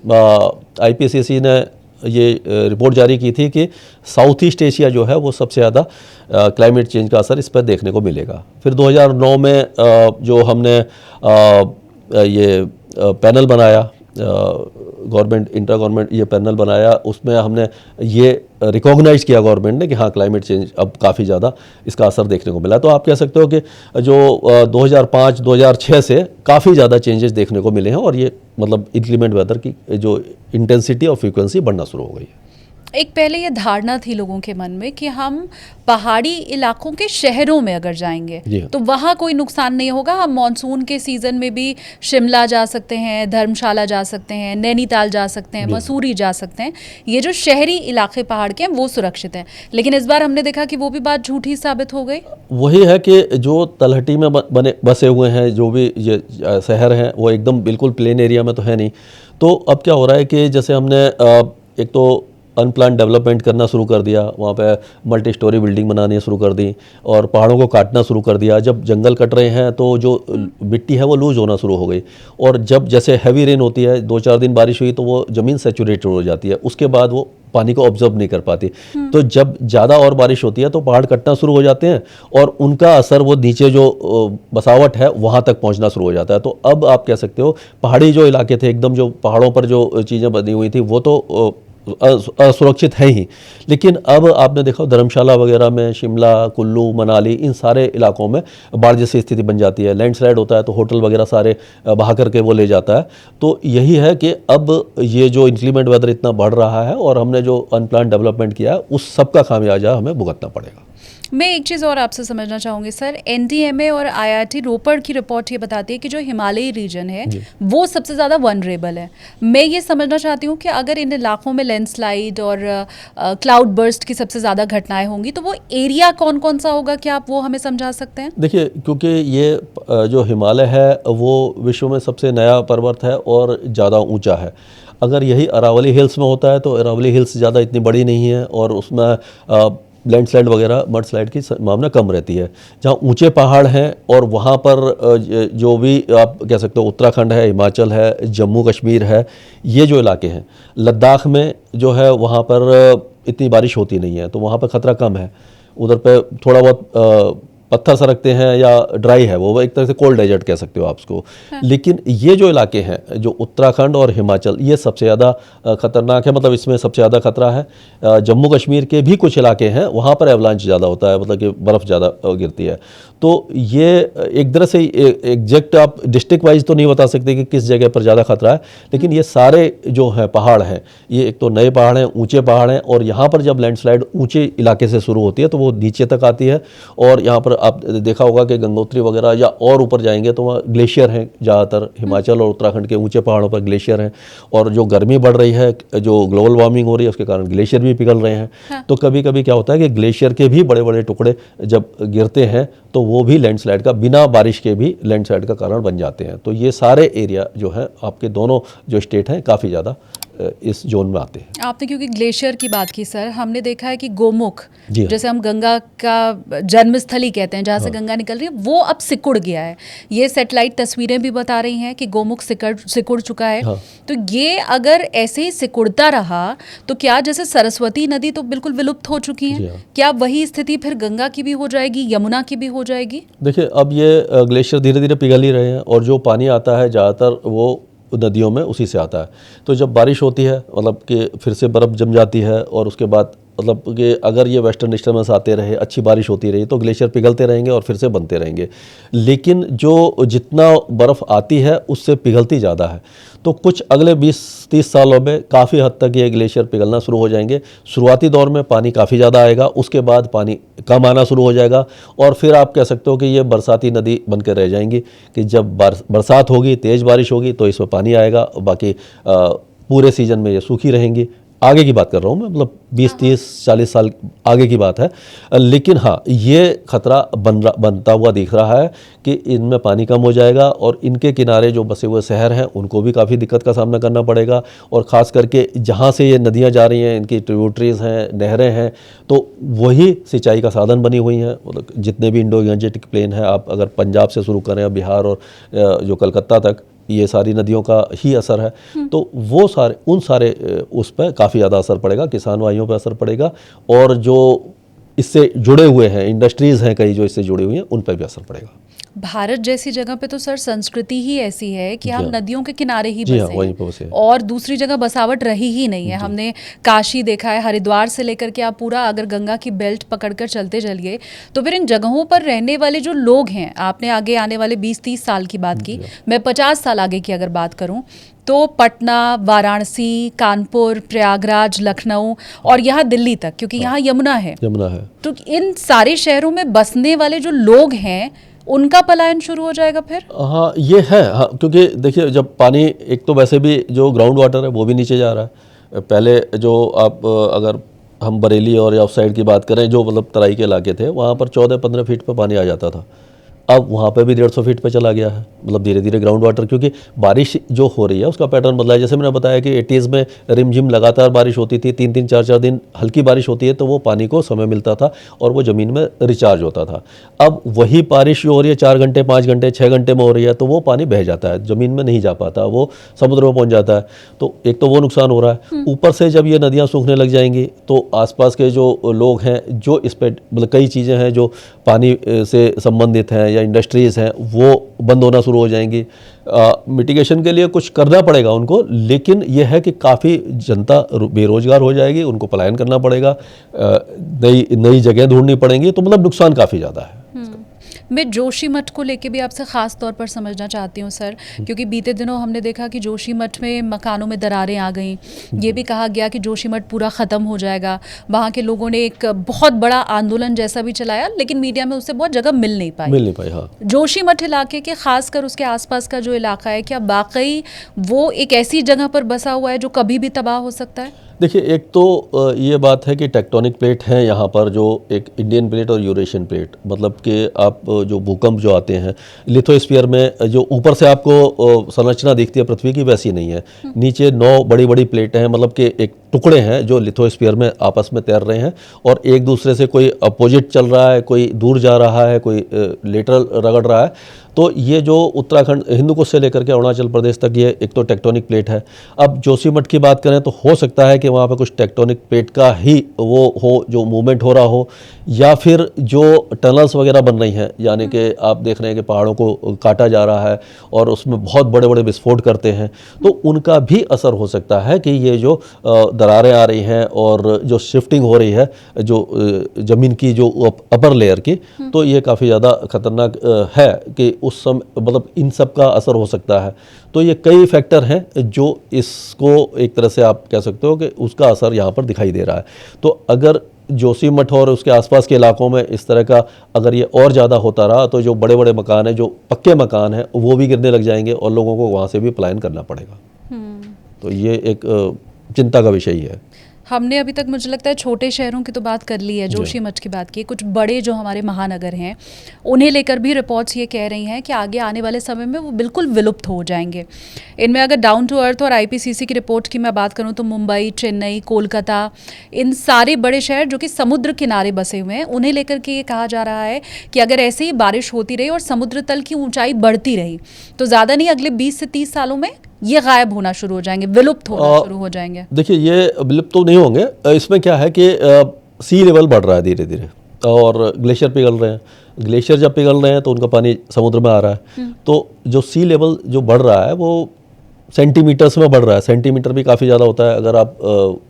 IPCC ने ये रिपोर्ट जारी की थी कि साउथ ईस्ट एशिया जो है वो सबसे ज़्यादा क्लाइमेट चेंज का असर इस पर देखने को मिलेगा। फिर 2009 में जो हमने ये पैनल बनाया, गवर्नमेंट इंटर गवर्नमेंट ये पैनल बनाया, उसमें हमने ये रिकॉग्नाइज किया गवर्नमेंट ने कि हाँ क्लाइमेट चेंज अब काफ़ी ज़्यादा इसका असर देखने को मिला। तो आप कह सकते हो कि जो 2005-2006 से काफ़ी ज़्यादा चेंजेस देखने को मिले हैं और ये मतलब इंक्रीमेंट वेदर की जो इंटेंसिटी और फ्रीक्वेंसी बढ़ना शुरू हो गई है। एक पहले ये धारणा थी लोगों के मन में कि हम पहाड़ी इलाकों के शहरों में अगर जाएंगे जी हाँ। तो वहाँ कोई नुकसान नहीं होगा, हम मानसून के सीज़न में भी शिमला जा सकते हैं, धर्मशाला जा सकते हैं, नैनीताल जा सकते हैं, मसूरी जा सकते हैं, ये जो शहरी इलाके पहाड़ के हैं वो सुरक्षित हैं। लेकिन इस बार हमने देखा कि वो भी बात झूठी साबित हो गई। वही है कि जो तलहटी में बसे हुए हैं जो भी ये शहर हैं वो एकदम बिल्कुल प्लेन एरिया में तो है नहीं। तो अब क्या हो रहा है कि जैसे हमने एक तो अनप्लान डेवलपमेंट करना शुरू कर दिया, वहाँ पे मल्टी स्टोरी बिल्डिंग बनानी शुरू कर दी और पहाड़ों को काटना शुरू कर दिया। जब जंगल कट रहे हैं तो जो मिट्टी है वो लूज होना शुरू हो गई और जब जैसे हैवी रेन होती है, 2-4 दिन बारिश हुई तो वो ज़मीन सैचुरेटेड हो जाती है, उसके बाद वो पानी को ऑब्जर्व नहीं कर पाती। तो जब ज़्यादा और बारिश होती है तो पहाड़ कटना शुरू हो जाते हैं और उनका असर वो नीचे जो बसावट है वहाँ तक पहुँचना शुरू हो जाता है। तो अब आप कह सकते हो पहाड़ी जो इलाके थे एकदम जो पहाड़ों पर जो चीज़ें बनी हुई थी वो तो असुरक्षित है ही, लेकिन अब आपने देखा धर्मशाला वगैरह में, शिमला, कुल्लू, मनाली, इन सारे इलाकों में बाढ़ जैसी स्थिति बन जाती है। लैंडस्लाइड होता है तो होटल वगैरह सारे बहा करके वो ले जाता है। तो यही है कि अब ये जो इंक्रीमेंट वेदर इतना बढ़ रहा है और हमने जो अनप्लान डेवलपमेंट किया है उस सब का खामियाजा हमें भुगतना पड़ेगा। मैं एक चीज़ और आपसे समझना चाहूँगी सर, एनडीएमए और आईआईटी रोपड़ की रिपोर्ट ये बताती है कि जो हिमालयी रीजन है वो सबसे ज़्यादा वनरेबल है। मैं ये समझना चाहती हूँ कि अगर इन इलाकों में लैंडस्लाइड और क्लाउड बर्स्ट की सबसे ज़्यादा घटनाएं होंगी तो वो एरिया कौन कौन सा होगा, क्या आप वो हमें समझा सकते हैं? देखिए, क्योंकि ये जो हिमालय है वो विश्व में सबसे नया पर्वत है और ज़्यादा ऊँचा है। अगर यही अरावली हिल्स में होता है तो अरावली हिल्स ज़्यादा इतनी बड़ी नहीं है और उसमें लैंडस्लाइड वगैरह मडस्लाइड की संभावना कम रहती है। जहाँ ऊंचे पहाड़ हैं और वहाँ पर जो भी आप कह सकते हो उत्तराखंड है, हिमाचल है, जम्मू कश्मीर है, ये जो इलाके हैं, लद्दाख में जो है वहाँ पर इतनी बारिश होती नहीं है तो वहाँ पर ख़तरा कम है। उधर पे थोड़ा बहुत पत्थर सरकते हैं या ड्राई है, वो एक तरह से कोल्ड डेजर्ट कह सकते हो आप उसको। लेकिन ये जो इलाके हैं जो उत्तराखंड और हिमाचल, ये सबसे ज़्यादा खतरनाक है, मतलब इसमें सबसे ज़्यादा खतरा है। जम्मू कश्मीर के भी कुछ इलाके हैं वहाँ पर एवलांच ज़्यादा होता है, मतलब कि बर्फ़ ज़्यादा गिरती है। तो ये एक तरह से एग्जैक्ट आप डिस्ट्रिक्ट वाइज तो नहीं बता सकते कि किस जगह पर ज़्यादा खतरा है, लेकिन ये सारे जो हैं पहाड़ हैं, ये एक तो नए पहाड़ हैं, ऊंचे पहाड़ हैं और यहाँ पर जब लैंडस्लाइड ऊंचे इलाके से शुरू होती है तो वो नीचे तक आती है। और यहाँ पर आप देखा होगा कि गंगोत्री वगैरह या और ऊपर जाएंगे तो वहाँ ग्लेशियर हैं ज़्यादातर, हिमाचल और उत्तराखंड के ऊंचे पहाड़ों पर ग्लेशियर हैं। और जो गर्मी बढ़ रही है, जो ग्लोबल वार्मिंग हो रही है, उसके कारण ग्लेशियर भी पिघल रहे हैं। तो कभी कभी क्या होता है कि ग्लेशियर के भी बड़े बड़े टुकड़े जब गिरते हैं तो वो भी लैंडस्लाइड का, बिना बारिश के भी लैंडस्लाइड का कारण बन जाते हैं। तो ये सारे एरिया जो है आपके दोनों जो स्टेट हैं काफ़ी ज़्यादा इस जोन में आते हैं। आपने क्योंकि ग्लेशियर की बात की सर, हमने देखा है कि गोमुख, जी हाँ। जैसे हम गंगा का जन्मस्थली कहते हैं जहाँ से गंगा निकल रही है, वो अब सिकुड़ गया है। ये सैटेलाइट तस्वीरें भी बता रही हैं कि गोमुख सिकुड़ चुका है। हाँ। तो ये अगर ऐसे ही सिकुड़ता रहा तो क्या जैसे सरस्वती नदी तो बिल्कुल विलुप्त हो चुकी है, हाँ। क्या वही स्थिति फिर गंगा की भी हो जाएगी, यमुना की भी हो जाएगी? देखिए, अब ये ग्लेशियर धीरे धीरे पिघल ही रहे हैं और जो पानी आता है ज़्यादातर वो नदियों में उसी से आता है। तो जब बारिश होती है मतलब कि फिर से बर्फ़ जम जाती है और उसके बाद मतलब कि अगर ये वेस्टर्न डिस्टर्बेंस आते रहे, अच्छी बारिश होती रही तो ग्लेशियर पिघलते रहेंगे और फिर से बनते रहेंगे। लेकिन जो जितना बर्फ़ आती है उससे पिघलती ज़्यादा है। तो कुछ अगले 20-30 सालों में काफ़ी हद तक ये ग्लेशियर पिघलना शुरू हो जाएंगे। शुरुआती दौर में पानी काफ़ी ज़्यादा आएगा, उसके बाद पानी कम आना शुरू हो जाएगा और फिर आप कह सकते हो कि ये बरसाती नदी बनकर रह जाएंगी कि जब बरसात होगी, तेज़ बारिश होगी तो इसमें पानी आएगा, बाकी पूरे सीजन में ये सूखी रहेंगी। आगे की बात कर रहा हूँ मैं, मतलब 20-30-40 साल आगे की बात है। लेकिन हाँ, ये खतरा बनता हुआ दिख रहा है कि इनमें पानी कम हो जाएगा और इनके किनारे जो बसे हुए शहर हैं उनको भी काफ़ी दिक्कत का सामना करना पड़ेगा। और ख़ास करके जहाँ से ये नदियाँ जा रही हैं, इनकी ट्रिब्यूटरीज़ हैं, नहरें हैं, तो वही सिंचाई का साधन बनी हुई हैं। मतलब जितने भी इंडो गंजेटिक प्लेन हैं, आप अगर पंजाब से शुरू करें, बिहार और जो कलकत्ता तक, ये सारी नदियों का ही असर है। तो वो सारे उन सारे उस पर काफ़ी ज़्यादा असर पड़ेगा, किसान भाइयों पर असर पड़ेगा, और जो इससे जुड़े हुए हैं, इंडस्ट्रीज़ हैं कई जो इससे जुड़ी हुई हैं, उन पर भी असर पड़ेगा। भारत जैसी जगह पे तो सर संस्कृति ही ऐसी है कि हम हाँ। नदियों के किनारे ही जी हाँ, बसे वहीं हैं पे बसे हैं। और दूसरी जगह बसावट रही ही नहीं है। हमने काशी देखा है, हरिद्वार से लेकर के आप पूरा अगर गंगा की बेल्ट पकड़कर चलते चलिए तो फिर इन जगहों पर रहने वाले जो लोग हैं, आपने आगे आने वाले 20-30 साल की बात की, मैं 50 साल आगे की अगर बात करूं तो पटना, वाराणसी, कानपुर, प्रयागराज, लखनऊ और यहाँ दिल्ली तक, क्योंकि यहाँ यमुना है, तो इन सारे शहरों में बसने वाले जो लोग हैं उनका पलायन शुरू हो जाएगा फिर। हाँ, ये है। हाँ, क्योंकि देखिए जब पानी, एक तो वैसे भी जो ग्राउंड वाटर है वो भी नीचे जा रहा है। पहले जो आप अगर हम बरेली और या उस साइड की बात करें, जो मतलब तराई के इलाके थे, वहाँ पर 14-15 फीट पर पानी आ जाता था। अब वहाँ पे भी 150 फीट पे चला गया है, मतलब धीरे धीरे ग्राउंड वाटर, क्योंकि बारिश जो हो रही है उसका पैटर्न बदला है। जैसे मैंने बताया कि 80s में रिमझिम लगातार बारिश होती थी, 3-3, 4-4 दिन हल्की बारिश होती है तो वो पानी को समय मिलता था और वो ज़मीन में रिचार्ज होता था। अब वही बारिश जो हो रही है 4 घंटे, 5 घंटे, 6 घंटे में हो रही है, तो वो पानी बह जाता है, ज़मीन में नहीं जा पाता, वो समुद्र में पहुँच जाता है। तो एक तो वो नुकसान हो रहा है। ऊपर से जब ये नदियाँ सूखने लग जाएंगी तो आसपास के जो लोग हैं, जो इस पर मतलब कई चीज़ें हैं जो पानी से संबंधित हैं या इंडस्ट्रीज़ हैं, वो बंद होना शुरू हो जाएंगी। मिटिगेशन के लिए कुछ करना पड़ेगा उनको, लेकिन यह है कि काफ़ी जनता बेरोजगार हो जाएगी, उनको पलायन करना पड़ेगा, नई नई जगह ढूंढनी पड़ेंगी, तो मतलब नुकसान काफ़ी ज़्यादा है। मैं जोशीमठ को लेके भी आपसे ख़ास तौर पर समझना चाहती हूँ सर, क्योंकि बीते दिनों हमने देखा कि जोशीमठ में मकानों में दरारें आ गईं। ये भी कहा गया कि जोशीमठ पूरा ख़त्म हो जाएगा। वहाँ के लोगों ने एक बहुत बड़ा आंदोलन जैसा भी चलाया, लेकिन मीडिया में उससे बहुत जगह मिल नहीं पाई। हाँ। जोशीमठ इलाके के खासकर उसके आसपास का जो इलाका है, क्या वाकई वो एक ऐसी जगह पर बसा हुआ है जो कभी भी तबाह हो सकता है? देखिए, एक तो ये बात है कि टेक्टोनिक प्लेट हैं यहाँ पर, जो एक इंडियन प्लेट और यूरेशियन प्लेट, मतलब कि आप जो भूकंप जो आते हैं लिथोस्फीयर में, जो ऊपर से आपको संरचना दिखती है पृथ्वी की, वैसी नहीं है। नीचे 9 बड़ी बड़ी प्लेटें हैं, मतलब कि एक टुकड़े हैं जो लिथोस्फीयर में आपस में तैर रहे हैं और एक दूसरे से कोई अपोजिट चल रहा है, कोई दूर जा रहा है, कोई लेटरल रगड़ रहा है। तो ये जो उत्तराखंड, हिंदुकुश से लेकर के अरुणाचल प्रदेश तक, ये एक तो टेक्टोनिक प्लेट है। अब जोशीमठ की बात करें तो हो सकता है कि वहाँ पे कुछ टेक्टोनिक प्लेट का ही वो हो जो मूवमेंट हो रहा हो, या फिर जो टनल्स वगैरह बन रही हैं, यानी कि आप देख रहे हैं कि पहाड़ों को काटा जा रहा है और उसमें बहुत बड़े बड़े विस्फोट करते हैं, तो उनका भी असर हो सकता है कि ये जो दरारें आ रही हैं और जो शिफ्टिंग हो रही है जो ज़मीन की जो अपर लेयर की, तो ये काफ़ी ज़्यादा खतरनाक है कि उस समय मतलब इन सब का असर हो सकता है। तो ये कई फैक्टर हैं जो इसको एक तरह से आप कह सकते हो कि उसका असर यहाँ पर दिखाई दे रहा है। तो अगर जोशीमठ और उसके आसपास के इलाकों में इस तरह का अगर ये और ज़्यादा होता रहा, तो जो बड़े बड़े मकान हैं, जो पक्के मकान हैं, वो भी गिरने लग जाएंगे और लोगों को वहाँ से भी पलायन करना पड़ेगा। तो ये एक चिंता का विषय है। हमने अभी तक मुझे लगता है छोटे शहरों की तो बात कर ली है, जोशीमठ की बात की, कुछ बड़े जो हमारे महानगर हैं उन्हें लेकर भी रिपोर्ट्स ये कह रही हैं कि आगे आने वाले समय में वो बिल्कुल विलुप्त हो जाएंगे। इनमें अगर डाउन टू अर्थ और आईपीसीसी की रिपोर्ट की मैं बात करूं तो मुंबई, चेन्नई, कोलकाता, इन सारे बड़े शहर जो कि समुद्र किनारे बसे हुए हैं, उन्हें लेकर के ये कहा जा रहा है कि अगर ऐसे ही बारिश होती रही और समुद्र तल की ऊंचाई बढ़ती रही तो ज़्यादा नहीं अगले 20 से 30 सालों में ये गायब होना शुरू हो जाएंगे, विलुप्त होना शुरू हो जाएंगे। देखिए, ये विलुप्त तो नहीं होंगे। इसमें क्या है कि सी लेवल बढ़ रहा है धीरे धीरे और ग्लेशियर पिघल रहे हैं। ग्लेशियर जब पिघल रहे हैं तो उनका पानी समुद्र में आ रहा है। तो जो सी लेवल जो बढ़ रहा है वो सेंटीमीटर्स में बढ़ रहा है। सेंटीमीटर भी काफ़ी ज़्यादा होता है। अगर आप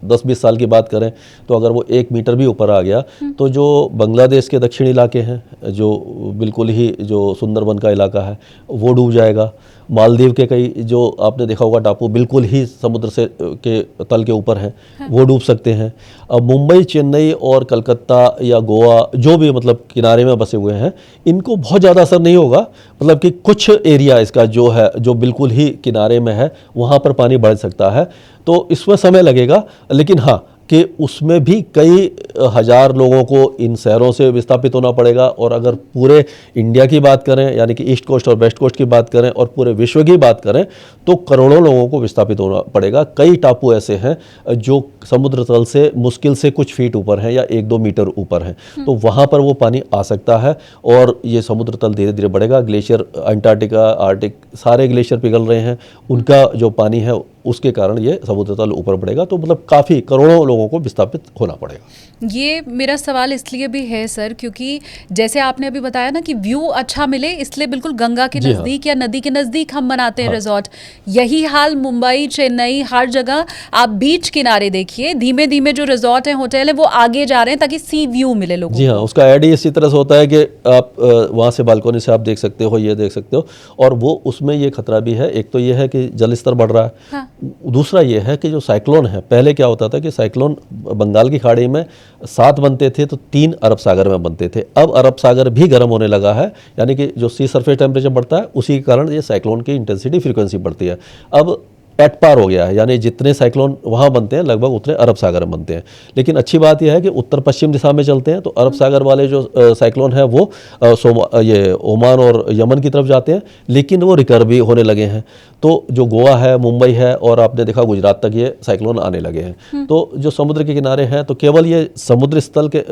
10-20 साल की बात करें तो अगर वो 1 मीटर भी ऊपर आ गया तो जो बांग्लादेश के दक्षिणी इलाके हैं, जो बिल्कुल ही जो सुंदरबन का इलाका है, वो डूब जाएगा। मालदीव के कई जो आपने देखा होगा टापू बिल्कुल ही समुद्र से के तल के ऊपर हैं, वो डूब सकते हैं। अब मुंबई, चेन्नई और कलकत्ता या गोवा जो भी मतलब किनारे में बसे हुए हैं, इनको बहुत ज़्यादा असर नहीं होगा। मतलब कि कुछ एरिया इसका जो है जो बिल्कुल ही किनारे में है, वहाँ पर पानी बढ़ सकता है। तो इसमें समय लगेगा, लेकिन हाँ, कि उसमें भी कई हज़ार लोगों को इन शहरों से विस्थापित होना पड़ेगा। और अगर पूरे इंडिया की बात करें, यानी कि ईस्ट कोस्ट और वेस्ट कोस्ट की बात करें और पूरे विश्व की बात करें, तो करोड़ों लोगों को विस्थापित होना पड़ेगा। कई टापू ऐसे हैं जो समुद्र तल से मुश्किल से कुछ फीट ऊपर हैं या 1-2 मीटर ऊपर हैं, तो वहाँ पर वो पानी आ सकता है और ये समुद्र तल धीरे धीरे बढ़ेगा। ग्लेशियर, अंटार्कटिका, आर्टिक, सारे ग्लेशियर पिघल रहे हैं, उनका जो पानी है उसके कारण ये समुद्र तल ऊपर बढ़ेगा। तो मतलब काफ़ी करोड़ों लोगों को विस्थापित होना पड़ेगा। ये मेरा सवाल इसलिए भी है सर, क्योंकि जैसे आपने अभी बताया ना कि व्यू अच्छा मिले, इसलिए बिल्कुल गंगा के जी हाँ। नज़दीक या नदी के नज़दीक हम बनाते हैं हाँ। रिजॉर्ट। यही हाल मुंबई, चेन्नई, हर जगह आप बीच किनारे देखिए, धीमे धीमे जो रिजॉर्ट हैं, होटल है, वो आगे जा रहे हैं ताकि सी व्यू मिले लोगों जी को। हाँ, उसका ऐड ही इसी तरह से होता है कि आप वहाँ से बालकनी से आप देख सकते हो, ये देख सकते हो, और वो उसमें ये खतरा भी है। एक तो ये है कि जल स्तर बढ़ रहा है। हाँ। दूसरा ये है कि जो साइक्लोन है, पहले क्या होता था कि साइक्लोन बंगाल की खाड़ी में 7 बनते थे तो 3 अरब सागर में बनते थे। अब अरब सागर भी गर्म होने लगा है, यानी कि जो सी सरफेस टेम्परेचर बढ़ता है उसी के कारण ये साइक्लोन की इंटेंसिटी, फ्रीक्वेंसी बढ़ती है। अब एट पार हो गया है, यानी जितने साइक्लोन वहाँ बनते हैं लगभग उतने अरब सागर में बनते हैं। लेकिन अच्छी बात यह है कि उत्तर पश्चिम दिशा में चलते हैं, तो अरब सागर वाले जो साइक्लोन है वो ये ओमान और यमन की तरफ जाते हैं, लेकिन वो रिकवर भी होने लगे हैं। तो जो गोवा है, मुंबई है और आपने देखा गुजरात तक ये साइक्लोन आने लगे हैं। तो जो समुद्र के किनारे हैं, तो केवल ये समुद्र स्थल के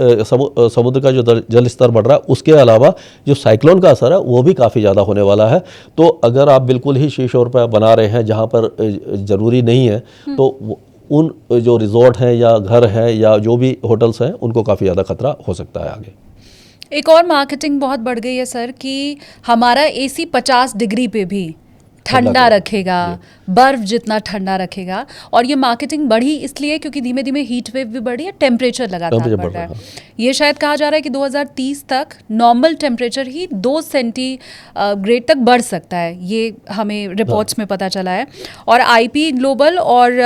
समुद्र का जो जल स्तर बढ़ रहा है, उसके अलावा जो साइक्लोन का असर है वो भी काफ़ी ज़्यादा होने वाला है। तो अगर आप बिल्कुल ही शीशोर पर बना रहे हैं जहाँ पर ज़रूरी नहीं है, तो उन जो रिजॉर्ट हैं या घर हैं या जो भी होटल्स हैं, उनको काफ़ी ज़्यादा खतरा हो सकता है आगे। एक और मार्केटिंग बहुत बढ़ गई है सर कि हमारा एसी 50 डिग्री पे भी ठंडा रखेगा, बर्फ जितना ठंडा रखेगा। और ये मार्केटिंग बढ़ी इसलिए क्योंकि धीमे धीमे हीट वेव भी बढ़ी है, टेम्परेचर लगातार बढ़ रहा है। ये शायद कहा जा रहा है कि 2030 तक नॉर्मल टेम्परेचर ही 2 सेंटीग्रेड तक बढ़ सकता है। ये हमें रिपोर्ट्स में पता चला है। और आईपी ग्लोबल और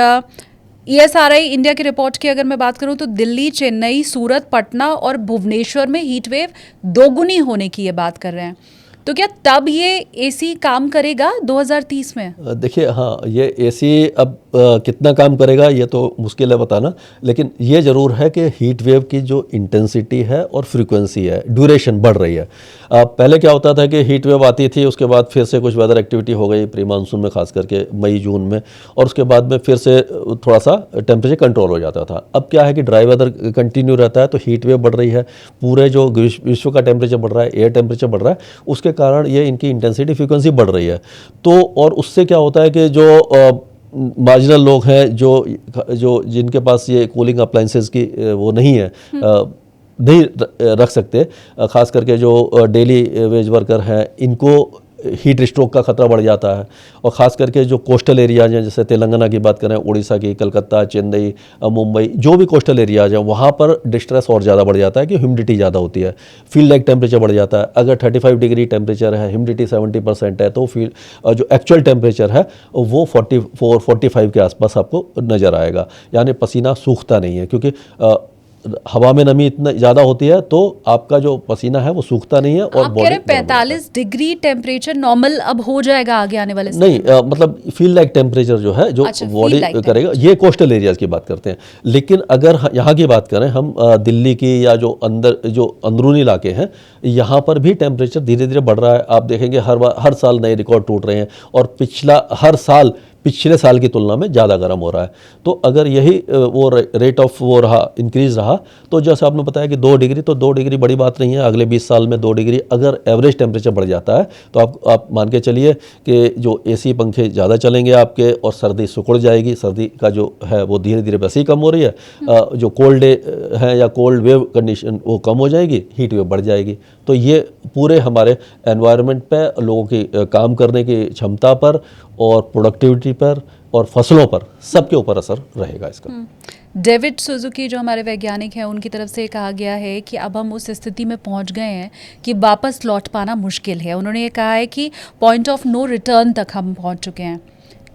ESRI इंडिया की रिपोर्ट की अगर मैं बात करूं तो दिल्ली, चेन्नई, सूरत, पटना और भुवनेश्वर में हीट वेव दोगुनी होने की ये बात कर रहे हैं। तो क्या तब ये एसी काम करेगा 2030 में? देखिए, हाँ, ये एसी अब कितना काम करेगा ये तो मुश्किल है बताना, लेकिन ये ज़रूर है कि हीट वेव की जो इंटेंसिटी है और फ्रीक्वेंसी है, ड्यूरेशन बढ़ रही है। पहले क्या होता था कि हीट वेव आती थी, उसके बाद फिर से कुछ वेदर एक्टिविटी हो गई प्री मानसून में, खास करके मई जून में, और उसके बाद में फिर से थोड़ा सा टेम्परेचर कंट्रोल हो जाता था। अब क्या है कि ड्राई वेदर कंटिन्यू रहता है, तो हीट वेव बढ़ रही है, पूरे जो विश्व का टेम्परेचर बढ़ रहा है, एयर टेम्परेचर बढ़ रहा है, उसके कारण ये इनकी इंटेंसिटी, फ्रीक्वेंसी बढ़ रही है। तो और उससे क्या होता है कि जो मार्जिनल लोग हैं, जो जिनके पास ये कूलिंग अप्लाइंसेस की वो नहीं है, नहीं रख सकते, खास करके जो डेली वेज वर्कर हैं, इनको हीट स्ट्रोक का खतरा बढ़ जाता है। और ख़ास करके जो कोस्टल एरियाज हैं, जैसे तेलंगाना की बात करें, उड़ीसा की, कलकत्ता, चेन्नई, मुंबई, जो भी कोस्टल एरियाज हैं, वहाँ पर डिस्ट्रेस और ज़्यादा बढ़ जाता है कि ह्यूमिडिटी ज़्यादा होती है, फील्ड लाइक टेम्परेचर बढ़ जाता है। अगर 35 डिग्री टेम्परेचर है, ह्यूमिडिटी 70% है, तो जो एक्चुअल टेम्परेचर है वो 44-45 के आसपास आपको नज़र आएगा। यानी पसीना सूखता नहीं है, क्योंकि हवा में नमी इतना ज़्यादा होती है, तो आपका जो पसीना है वो सूखता नहीं है। और आप कह रहे हैं 45 डिग्री टेम्परेचर नॉर्मल अब हो जाएगा आगे आने वाले समय? नहीं, मतलब फील लाइक टेम्परेचर जो है, जो बॉडी करेगा, ये कोस्टल एरियाज की बात करते हैं। लेकिन अगर यहाँ की बात करें हम, दिल्ली की या जो अंदरूनी इलाके हैं, यहाँ पर भी टेम्परेचर धीरे धीरे बढ़ रहा है। आप देखेंगे हर साल नए रिकॉर्ड टूट रहे हैं, और हर साल पिछले साल की तुलना में ज़्यादा गर्म हो रहा है। तो अगर यही वो रेट ऑफ वो रहा, इंक्रीज़ रहा, तो जैसे आपने बताया कि 2 डिग्री, तो 2 डिग्री बड़ी बात नहीं है। अगले 20 साल में 2 डिग्री अगर एवरेज टेम्परेचर बढ़ जाता है, तो आप मान के चलिए कि जो एसी पंखे ज़्यादा चलेंगे आपके, और सर्दी सिकुड़ जाएगी। सर्दी का जो है वो धीरे धीरे वैसे ही कम हो रही है। जो कोल्ड डे है या कोल्ड वेव कंडीशन, वो कम हो जाएगी, हीट वेव बढ़ जाएगी। तो ये पूरे हमारे एनवायरनमेंट पे, लोगों की काम करने की क्षमता पर और प्रोडक्टिविटी पर और फसलों पर, सबके ऊपर असर रहेगा इसका। डेविड सुजुकी जो हमारे वैज्ञानिक हैं, उनकी तरफ से कहा गया है कि अब हम उस स्थिति में पहुंच गए हैं कि वापस लौट पाना मुश्किल है। उन्होंने ये कहा है कि पॉइंट ऑफ नो रिटर्न तक हम पहुंच चुके हैं।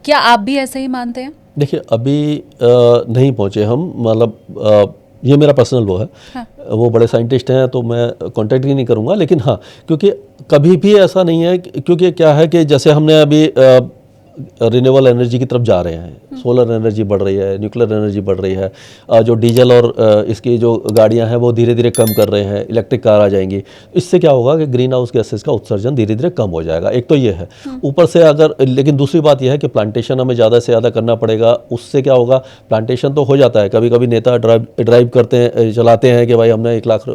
क्या आप भी ऐसे ही मानते हैं? देखिए, अभी नहीं पहुंचे हम, मतलब ये मेरा पर्सनल वो है। हाँ। वो बड़े साइंटिस्ट हैं, तो मैं कॉन्टेक्ट ही नहीं करूंगा। लेकिन हाँ, क्योंकि कभी भी ऐसा नहीं है, क्योंकि क्या है कि जैसे हमने अभी रिन्यूएबल एनर्जी की तरफ जा रहे हैं। सोलर एनर्जी बढ़ रही है, न्यूक्लियर एनर्जी बढ़ रही है, जो डीजल और इसकी जो गाड़ियां हैं वो धीरे धीरे कम कर रहे हैं, इलेक्ट्रिक कार आ जाएंगी। इससे क्या होगा कि ग्रीन हाउस गैसेस का उत्सर्जन धीरे धीरे कम हो जाएगा। एक तो ये है, ऊपर से अगर, लेकिन दूसरी बात यह है कि प्लांटेशन हमें ज़्यादा से ज़्यादा करना पड़ेगा। उससे क्या होगा, प्लांटेशन तो हो जाता है, कभी कभी नेता ड्राइव करते हैं, चलाते हैं कि भाई हमने 1 लाख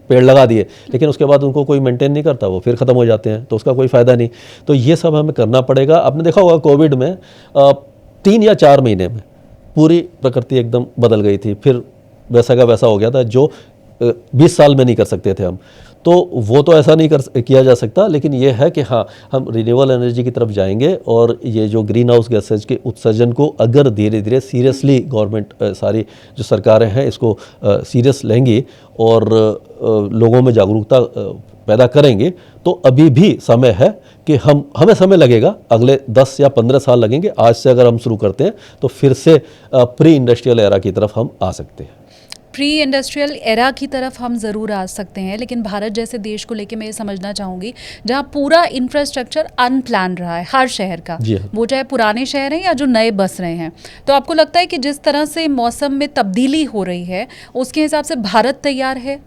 पेड़ लगा दिए, लेकिन उसके बाद उनको कोई मेंटेन नहीं करता, वो फिर ख़त्म हो जाते हैं, तो उसका कोई फ़ायदा नहीं। तो ये सब हमें करना पड़ेगा। आपने देखा होगा कोविड में 3 या 4 महीने में पूरी प्रकृति एकदम बदल गई थी, फिर वैसा का वैसा हो गया था जो 20 साल में नहीं कर सकते थे हम। तो वो तो ऐसा नहीं किया जा सकता, लेकिन ये है कि हाँ, हम रिन्यूएबल एनर्जी की तरफ जाएंगे और ये जो ग्रीन हाउस गैसेज के उत्सर्जन को अगर धीरे धीरे सीरियसली गवर्नमेंट, सारी जो सरकारें हैं इसको सीरियस लेंगी और लोगों में जागरूकता पैदा करेंगे, तो अभी भी समय है कि हमें समय लगेगा, अगले 10 या 15 साल लगेंगे। आज से अगर हम शुरू करते हैं तो फिर से प्री इंडस्ट्रियल एरा की तरफ हम आ सकते हैं। प्री इंडस्ट्रियल एरा की तरफ हम ज़रूर आ सकते हैं, लेकिन भारत जैसे देश को लेके मैं ये समझना चाहूँगी जहाँ पूरा इंफ्रास्ट्रक्चर अनप्लान रहा है हर शहर का, वो चाहे पुराने शहर हैं या जो नए बस रहे हैं, तो आपको लगता है कि जिस तरह से मौसम में तब्दीली हो रही है उसके हिसाब से भारत तैयार है?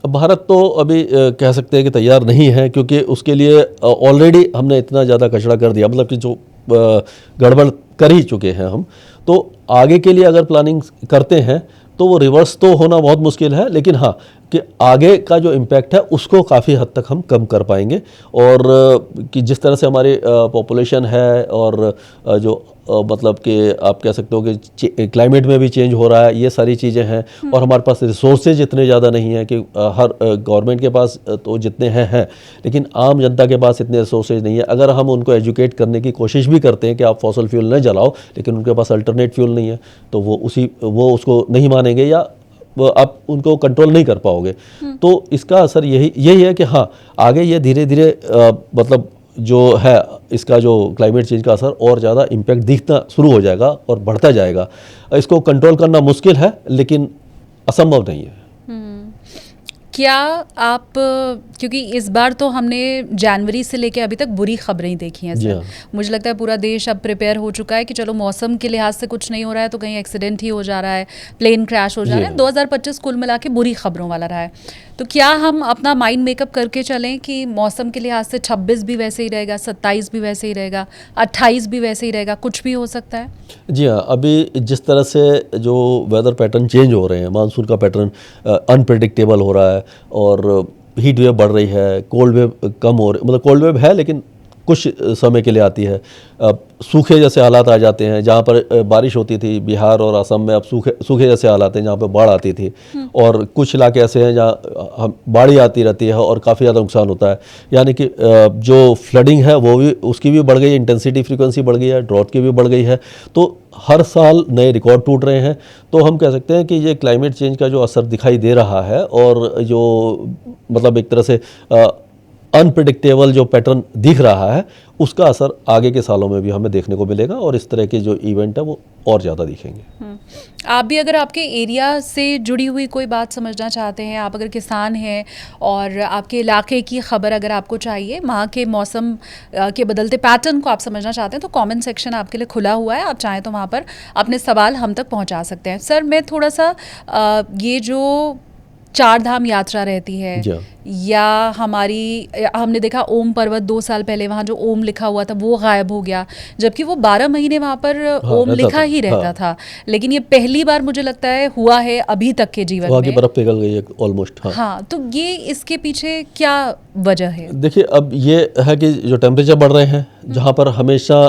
भारत तो अभी कह सकते हैं कि तैयार नहीं है, क्योंकि उसके लिए ऑलरेडी हमने इतना ज़्यादा कचरा कर दिया, मतलब कि जो गड़बड़ कर ही चुके हैं हम। तो आगे के लिए अगर प्लानिंग करते हैं तो वो रिवर्स तो होना बहुत मुश्किल है, लेकिन हाँ कि आगे का जो इम्पैक्ट है उसको काफ़ी हद तक हम कम कर पाएंगे। और कि जिस तरह से हमारी पॉपुलेशन है और जो मतलब कि आप कह सकते हो कि क्लाइमेट में भी चेंज हो रहा है, ये सारी चीज़ें हैं। और हमारे पास रिसोर्सेज इतने ज़्यादा नहीं है कि हर गवर्नमेंट के पास तो जितने हैं, लेकिन आम जनता के पास इतने रिसोर्सेज नहीं है। अगर हम उनको एजुकेट करने की कोशिश भी करते हैं कि आप फॉसल फ्यूल न जलाओ, लेकिन उनके पास अल्टरनेट फ्यूल नहीं है, तो वो उसको नहीं मानेंगे या आप उनको कंट्रोल नहीं कर पाओगे। तो इसका असर यही है कि हाँ, आगे ये धीरे धीरे मतलब जो है इसका जो क्लाइमेट चेंज का असर और ज़्यादा इम्पैक्ट दिखना शुरू हो जाएगा और बढ़ता जाएगा। इसको कंट्रोल करना मुश्किल है, लेकिन असंभव नहीं है। क्या आप, क्योंकि इस बार तो हमने जनवरी से लेकर अभी तक बुरी खबरें ही देखी हैं सर, मुझे लगता है पूरा देश अब प्रिपेयर हो चुका है कि चलो मौसम के लिहाज से कुछ नहीं हो रहा है तो कहीं एक्सीडेंट ही हो जा रहा है, प्लेन क्रैश हो जा रहा है। 2025 कुल मिला के बुरी खबरों वाला रहा है, तो क्या हम अपना माइंड मेकअप करके चलें कि मौसम के लिहाज से 26 भी वैसे ही रहेगा, 27 भी वैसे ही रहेगा, 28 भी वैसे ही रहेगा, कुछ भी हो सकता है? जी हाँ, अभी जिस तरह से जो वेदर पैटर्न चेंज हो रहे हैं, मानसून का पैटर्न अनप्रेडिक्टेबल हो रहा है और हीट वेव बढ़ रही है, कोल्ड वेव कम हो रही, मतलब कोल्ड वेव है लेकिन कुछ समय के लिए आती है। सूखे जैसे हालात आ जाते हैं, जहाँ पर बारिश होती थी बिहार और असम में, अब सूखे जैसे हालात हैं जहाँ पर बाढ़ आती थी। और कुछ इलाके ऐसे हैं जहाँ बाढ़ आती रहती है और काफ़ी ज़्यादा नुकसान होता है। यानी कि जो फ्लडिंग है वो भी, उसकी भी बढ़ गई, इंटेंसिटी फ्रीक्वेंसी बढ़ गई है, ड्रॉट की भी बढ़ गई है। तो हर साल नए रिकॉर्ड टूट रहे हैं। तो हम कह सकते हैं कि ये क्लाइमेट चेंज का जो असर दिखाई दे रहा है और जो मतलब एक तरह से अनप्रेडिक्टेबल जो पैटर्न दिख रहा है, उसका असर आगे के सालों में भी हमें देखने को मिलेगा और इस तरह के जो इवेंट है वो और ज़्यादा दिखेंगे। आप भी अगर आपके एरिया से जुड़ी हुई कोई बात समझना चाहते हैं, आप अगर किसान हैं और आपके इलाके की खबर अगर आपको चाहिए, वहाँ के मौसम के बदलते पैटर्न को आप समझना चाहते हैं, तो कमेंट सेक्शन आपके लिए खुला हुआ है। आप चाहें तो वहाँ पर अपने सवाल हम तक पहुँचा सकते हैं। सर, मैं थोड़ा सा ये जो 4 धाम यात्रा रहती है या हमने देखा ओम पर्वत 2 साल पहले वहाँ जो ओम लिखा हुआ था वो गायब हो गया, जबकि वो 12 महीने वहाँ पर ओम लिखा ही रहता था। लेकिन ये पहली बार मुझे लगता है हुआ है अभी तक के जीवन में। बर्फ पिघल गई है ऑलमोस्ट। हाँ, तो ये इसके पीछे क्या वजह है? देखिए, अब ये है कि जो टेम्परेचर बढ़ रहे हैं, जहाँ पर हमेशा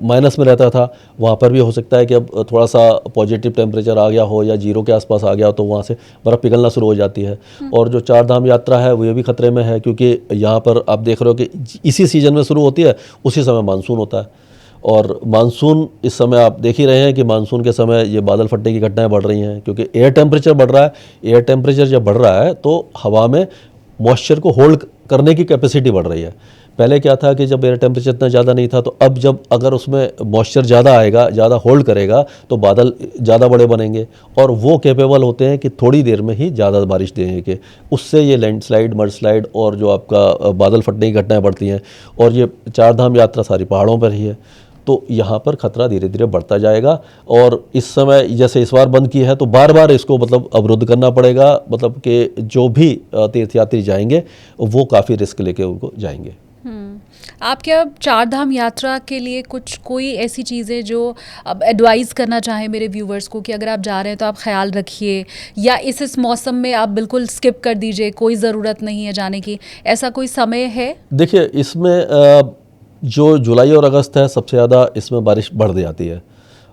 माइनस में रहता था वहाँ पर भी हो सकता है कि अब थोड़ा सा पॉजिटिव टेम्परेचर आ गया हो या 0 के आसपास आ गया, तो वहाँ से बर्फ़ पिघलना शुरू हो जाती है। और जो 4 धाम यात्रा है वो ये भी खतरे में है, क्योंकि यहाँ पर आप देख रहे हो कि इसी सीज़न में शुरू होती है, उसी समय मानसून होता है। और मानसून इस समय आप देख ही रहे हैं कि मानसून के समय ये बादल फटने की घटनाएं बढ़ रही हैं, क्योंकि एयर टेम्परेचर बढ़ रहा है। एयर टेम्परेचर जब बढ़ रहा है तो हवा में मॉइस्चर को होल्ड करने की कैपेसिटी बढ़ रही है। पहले क्या था कि जब एयर टेम्परेचर इतना ज़्यादा नहीं था, तो अब जब अगर उसमें मॉइस्चर ज़्यादा आएगा, ज़्यादा होल्ड करेगा, तो बादल ज़्यादा बड़े बनेंगे और वो कैपेबल होते हैं कि थोड़ी देर में ही ज़्यादा बारिश देने के। उससे ये लैंडस्लाइड, मडस्लाइड और जो आपका बादल फटने की घटनाएं बढ़ती हैं। और ये 4 धाम यात्रा सारी पहाड़ों पर ही है, तो यहाँ पर खतरा धीरे धीरे बढ़ता जाएगा। और इस समय जैसे इस बार बंद की है तो बार बार इसको मतलब अवरुद्ध करना पड़ेगा, मतलब कि जो भी तीर्थयात्री जाएंगे वो काफ़ी रिस्क लेके उनको जाएंगे। आप क्या चार धाम यात्रा के लिए कोई ऐसी चीज़ें जो अब एडवाइस करना चाहें मेरे व्यूवर्स को कि अगर आप जा रहे हैं तो आप ख्याल रखिए, या इस मौसम में आप बिल्कुल स्किप कर दीजिए, कोई ज़रूरत नहीं है जाने की, ऐसा कोई समय है? देखिए, इसमें जो जुलाई और अगस्त है सबसे ज़्यादा इसमें बारिश बढ़ जाती है,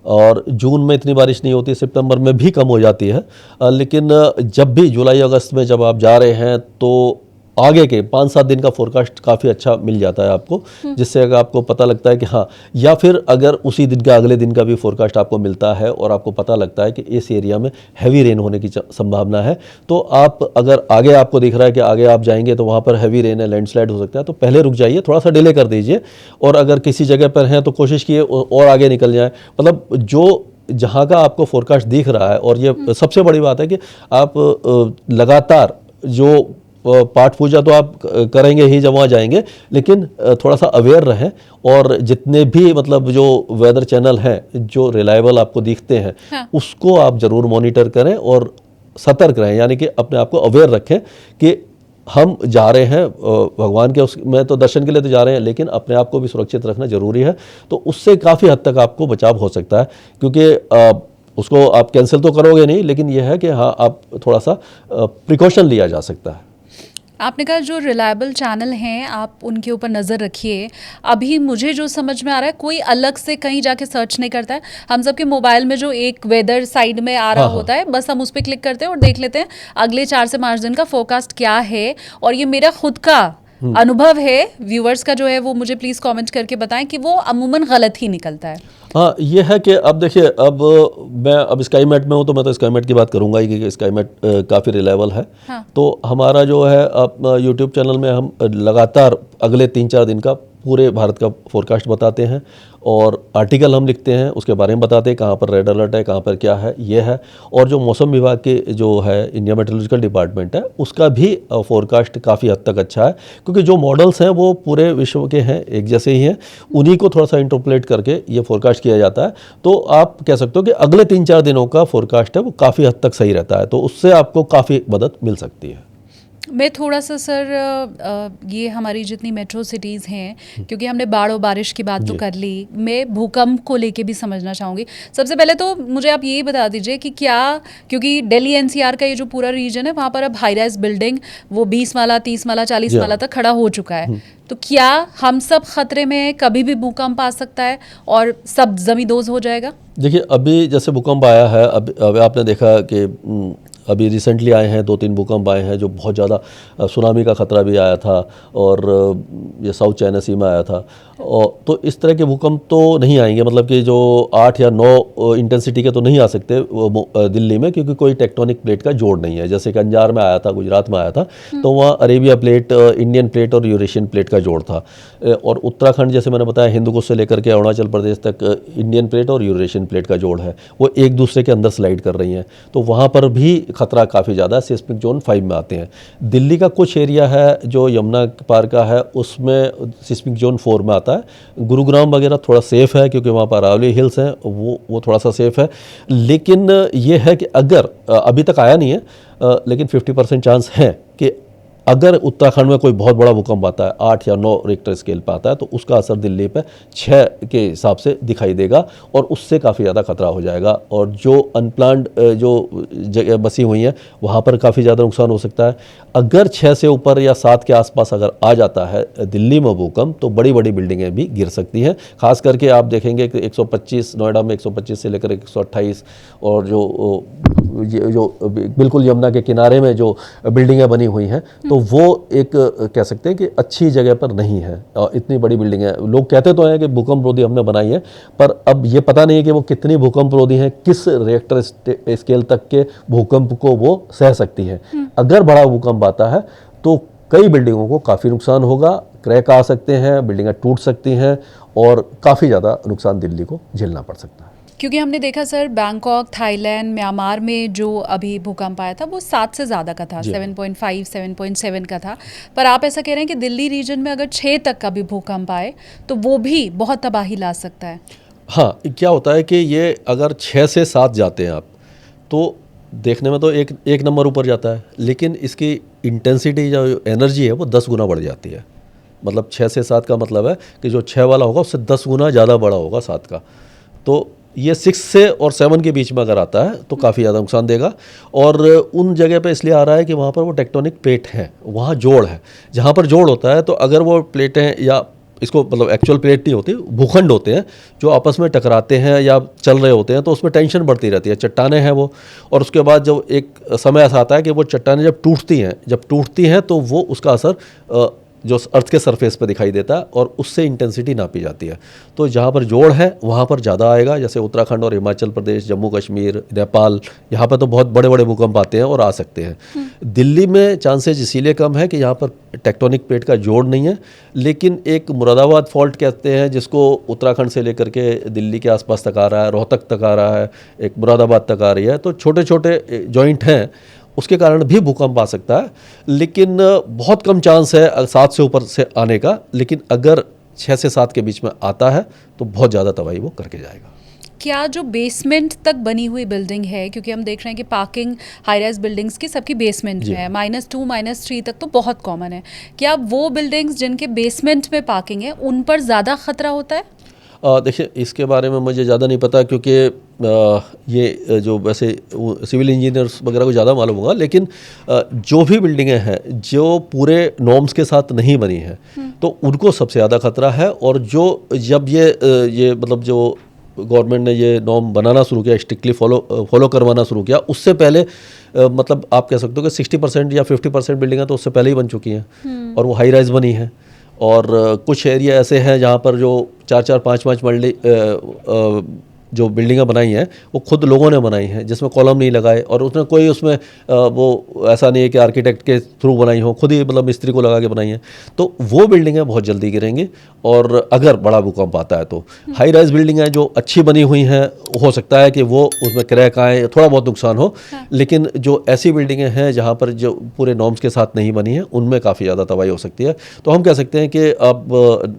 और जून में इतनी बारिश नहीं होती, सितंबर में भी कम हो जाती है। लेकिन जब भी जुलाई अगस्त में जब आप जा रहे हैं तो आगे के 5-7 दिन का फोरकास्ट काफ़ी अच्छा मिल जाता है आपको, जिससे अगर आपको पता लगता है कि हाँ, या फिर अगर उसी दिन का अगले दिन का भी फोरकास्ट आपको मिलता है और आपको पता लगता है कि इस एरिया में हैवी रेन होने की संभावना है, तो आप अगर आगे आपको दिख रहा है कि आगे आप जाएंगे तो वहाँ पर हैवी रेन है, लैंडस्लाइड हो सकता है, तो पहले रुक जाइए, थोड़ा सा डिले कर दीजिए, और अगर किसी जगह पर हैं तो कोशिश कीजिए और आगे निकल जाए। मतलब जो जहाँ का आपको फोरकास्ट दिख रहा है, और ये सबसे बड़ी बात है कि आप लगातार जो पाठ पूजा तो आप करेंगे ही जब वहाँ जाएंगे, लेकिन थोड़ा सा अवेयर रहें, और जितने भी मतलब जो वेदर चैनल हैं जो रिलायबल आपको दिखते हैं, हाँ, उसको आप ज़रूर मॉनिटर करें और सतर्क रहें, यानी कि अपने आप को अवेयर रखें कि हम जा रहे हैं भगवान के उसमें तो दर्शन के लिए तो जा रहे हैं, लेकिन अपने आप को भी सुरक्षित रखना ज़रूरी है। तो उससे काफ़ी हद तक आपको बचाव हो सकता है, क्योंकि उसको आप कैंसिल तो करोगे नहीं, लेकिन यह है कि हाँ, आप थोड़ा सा प्रिकॉशन लिया जा सकता है। आपने कहा जो रिलायबल चैनल हैं आप उनके ऊपर नज़र रखिए। अभी मुझे जो समझ में आ रहा है, कोई अलग से कहीं जाके सर्च नहीं करता है, हम सबके मोबाइल में जो एक वेदर साइड में आ रहा होता है, बस हम उस पर क्लिक करते हैं और देख लेते हैं अगले 4 से 5 दिन का फोरकास्ट क्या है। और ये मेरा खुद का अनुभव है, व्यूवर्स का जो है वो मुझे प्लीज़ कमेंट करके बताएं कि वो अमूमन गलत ही निकलता है। हाँ, ये है कि अब देखिए, अब मैं अब स्काई मैट में हूँ तो मैं तो स्काई मैट की बात करूँगा ही, क्योंकि स्काई मैट काफ़ी रिलायबल है। हाँ। तो हमारा जो है अब यूट्यूब चैनल में हम लगातार अगले 3-4 दिन का पूरे भारत का फोरकास्ट बताते हैं, और आर्टिकल हम लिखते हैं, उसके बारे में बताते हैं कहाँ पर रेड अलर्ट है, कहाँ पर क्या है, ये है। और जो मौसम विभाग के जो है इंडिया मेट्रोलॉजिकल डिपार्टमेंट है, उसका भी फोरकास्ट काफ़ी हद तक अच्छा है, क्योंकि जो मॉडल्स हैं वो पूरे विश्व के हैं, एक जैसे ही हैं, उन्हीं को थोड़ा सा इंटरपोलेट करके ये फोरकास्ट किया जाता है। तो आप कह सकते हो कि अगले 3-4 दिनों का फोरकास्ट है वो काफ़ी हद तक सही रहता है, तो उससे आपको काफ़ी मदद मिल सकती है। मैं थोड़ा सा सर ये हमारी जितनी मेट्रो सिटीज़ हैं, क्योंकि हमने बाढ़ और बारिश की बात तो कर ली, मैं भूकंप को लेके भी समझना चाहूँगी। सबसे पहले तो मुझे आप ये बता दीजिए कि क्या, क्योंकि दिल्ली एनसीआर का ये जो पूरा रीजन है वहाँ पर अब हाई राइज बिल्डिंग वो 20 माला 30 माला 40 माला तक खड़ा हो चुका है, तो क्या हम सब खतरे में हैं, कभी भी भूकंप आ सकता है और सब जमींदोज हो जाएगा? देखिए, अभी जैसे भूकंप आया है, अब आपने देखा कि अभी रिसेंटली आए हैं 2-3 भूकंप आए हैं, जो बहुत ज़्यादा सुनामी का खतरा भी आया था, और ये साउथ चाइना सी में आया था। और तो इस तरह के भूकंप तो नहीं आएंगे, मतलब कि जो 8 या 9 इंटेंसिटी के तो नहीं आ सकते दिल्ली में, क्योंकि कोई टेक्टोनिक प्लेट का जोड़ नहीं है। जैसे कि अंजार में आया था, गुजरात में आया था, तो वहाँ अरेबिया प्लेट, इंडियन प्लेट और यूरेशियन प्लेट का जोड़ था। और उत्तराखंड, जैसे मैंने बताया, हिंदुकुश से लेकर के अरुणाचल प्रदेश तक इंडियन प्लेट और यूरेशियन प्लेट का जोड़ है, वो एक दूसरे के अंदर स्लाइड कर रही हैं, तो वहाँ पर भी खतरा काफ़ी ज़्यादा है, सिस्मिक जोन 5 में आते हैं। दिल्ली का कुछ एरिया है जो यमुना पार का है, उसमें सिस्मिक जोन 4 में आता है। गुरुग्राम वगैरह थोड़ा सेफ़ है, क्योंकि वहाँ पर अरावली हिल्स हैं, वो थोड़ा सा सेफ़ है। लेकिन ये है कि अगर अभी तक आया नहीं है, लेकिन 50% चांस है कि अगर उत्तराखंड में कोई बहुत बड़ा भूकंप आता है, 8 या 9 रिक्टर स्केल पर आता है, तो उसका असर दिल्ली पे 6 के हिसाब से दिखाई देगा, और उससे काफ़ी ज़्यादा खतरा हो जाएगा। और जो अनप्लान्ड जो जगह बसी हुई हैं वहाँ पर काफ़ी ज़्यादा नुकसान हो सकता है। अगर 6 से ऊपर या 7 के आसपास अगर आ जाता है दिल्ली में भूकंप, तो बड़ी बड़ी बिल्डिंगें भी गिर सकती हैं। खास करके आप देखेंगे कि 125 नोएडा में 125 से लेकर 128, और जो बिल्कुल यमुना के किनारे में जो बिल्डिंगें बनी हुई हैं, तो वो एक कह सकते हैं कि अच्छी जगह पर नहीं है। और इतनी बड़ी बिल्डिंग है, लोग कहते तो हैं कि भूकंप रोधी हमने बनाई है, पर अब ये पता नहीं है कि वो कितनी भूकंप रोधी हैं, किस रिएक्टर स्केल तक के भूकंप को वो सह सकती है। अगर बड़ा भूकंप आता है तो कई बिल्डिंगों को काफ़ी नुकसान होगा, क्रैक आ सकते हैं, बिल्डिंगें टूट सकती हैं, और काफ़ी ज़्यादा नुकसान दिल्ली को झेलना पड़ सकता है। क्योंकि हमने देखा सर बैंकॉक, थाईलैंड, म्यांमार में जो अभी भूकंप आया था वो 7 से ज़्यादा का था, जी। 7.5, 7.7 का था। पर आप ऐसा कह रहे हैं कि दिल्ली रीजन में अगर 6 तक का भी भूकंप आए तो वो भी बहुत तबाही ला सकता है। हाँ, क्या होता है कि ये अगर 6 से 7 जाते हैं आप, तो देखने में तो एक नंबर ऊपर जाता है, लेकिन इसकी इंटेंसिटी जो एनर्जी है वो 10 गुना बढ़ जाती है। मतलब 6 से 7 का मतलब है कि जो 6 वाला होगा उससे 10 गुना ज़्यादा बड़ा होगा 7 का। तो ये 6 से और 7 के बीच में अगर आता है तो काफ़ी ज़्यादा नुकसान देगा। और उन जगह पे इसलिए आ रहा है कि वहाँ पर वो टेक्टोनिक प्लेट है, वहाँ जोड़ है। जहाँ पर जोड़ होता है तो अगर वो प्लेटें, या इसको मतलब एक्चुअल प्लेट नहीं होती, भूखंड होते हैं जो आपस में टकराते हैं या चल रहे होते हैं, तो उसमें टेंशन बढ़ती रहती है। चट्टानें हैं वो, और उसके बाद जब एक समय ऐसा आता है कि वो चट्टानें जब टूटती हैं तो वो उसका असर जो अर्थ के सरफेस पे दिखाई देता है और उससे इंटेंसिटी नापी जाती है। तो जहाँ पर जोड़ है वहाँ पर ज़्यादा आएगा, जैसे उत्तराखंड और हिमाचल प्रदेश, जम्मू कश्मीर, नेपाल, यहाँ पर तो बहुत बड़े बड़े भूकंप आते हैं और आ सकते हैं। दिल्ली में चांसेस इसीलिए कम है कि यहाँ पर टेक्टोनिक प्लेट का जोड़ नहीं है, लेकिन एक मुरादाबाद फॉल्ट कहते हैं जिसको उत्तराखंड से लेकर के दिल्ली के आसपास तक आ रहा है, रोहतक तक आ रहा है, एक मुरादाबाद तक आ रही है। तो छोटे छोटे जॉइंट हैं, उसके कारण भी भूकंप आ सकता है, लेकिन बहुत कम चांस है 7 से ऊपर से आने का। लेकिन अगर 6 से 7 के बीच में आता है तो बहुत ज़्यादा तबाही वो करके जाएगा। क्या जो बेसमेंट तक बनी हुई बिल्डिंग है, क्योंकि हम देख रहे हैं कि पार्किंग हाई राइज बिल्डिंग्स की सबकी बेसमेंट जी। में है, -2, -3 तक तो बहुत कॉमन है, क्या वो बिल्डिंग्स जिनके बेसमेंट में पार्किंग है उन पर ज़्यादा खतरा होता है? देखिए, इसके बारे में मुझे ज़्यादा नहीं पता, क्योंकि ये जो वैसे सिविल इंजीनियर्स वगैरह को ज़्यादा मालूम होगा, लेकिन जो भी बिल्डिंगें हैं जो पूरे नॉर्म्स के साथ नहीं बनी हैं तो उनको सबसे ज़्यादा खतरा है। और जो जब ये मतलब जो गवर्नमेंट ने ये नॉर्म बनाना शुरू किया, स्ट्रिक्टली फॉलो करवाना शुरू किया, उससे पहले मतलब आप कह सकते हो कि 60% या 50% बिल्डिंगें तो उससे पहले ही बन चुकी हैं और वो हाई राइज बनी हैं। और कुछ एरिया ऐसे हैं जहाँ पर जो 4-4, 5-5 मंजिली जो बिल्डिंगें बनाई हैं वो खुद लोगों ने बनाई हैं, जिसमें कॉलम नहीं लगाए, और उसमें कोई उसमें वो ऐसा नहीं है कि आर्किटेक्ट के थ्रू बनाई हो, खुद ही मतलब मिस्त्री को लगा के बनाई हैं। तो वो बिल्डिंगें बहुत जल्दी गिरेंगी, और अगर बड़ा भूकंप आता है तो हाई राइज बिल्डिंगें जो अच्छी बनी हुई हैं हो सकता है कि वो उसमें क्रैक आए, थोड़ा बहुत नुकसान हो। लेकिन जो ऐसी बिल्डिंगें हैं जहाँ पर जो पूरे नॉर्म्स के साथ नहीं बनी हैं उनमें काफ़ी ज़्यादा तबाही हो सकती है। तो हम कह सकते हैं कि अब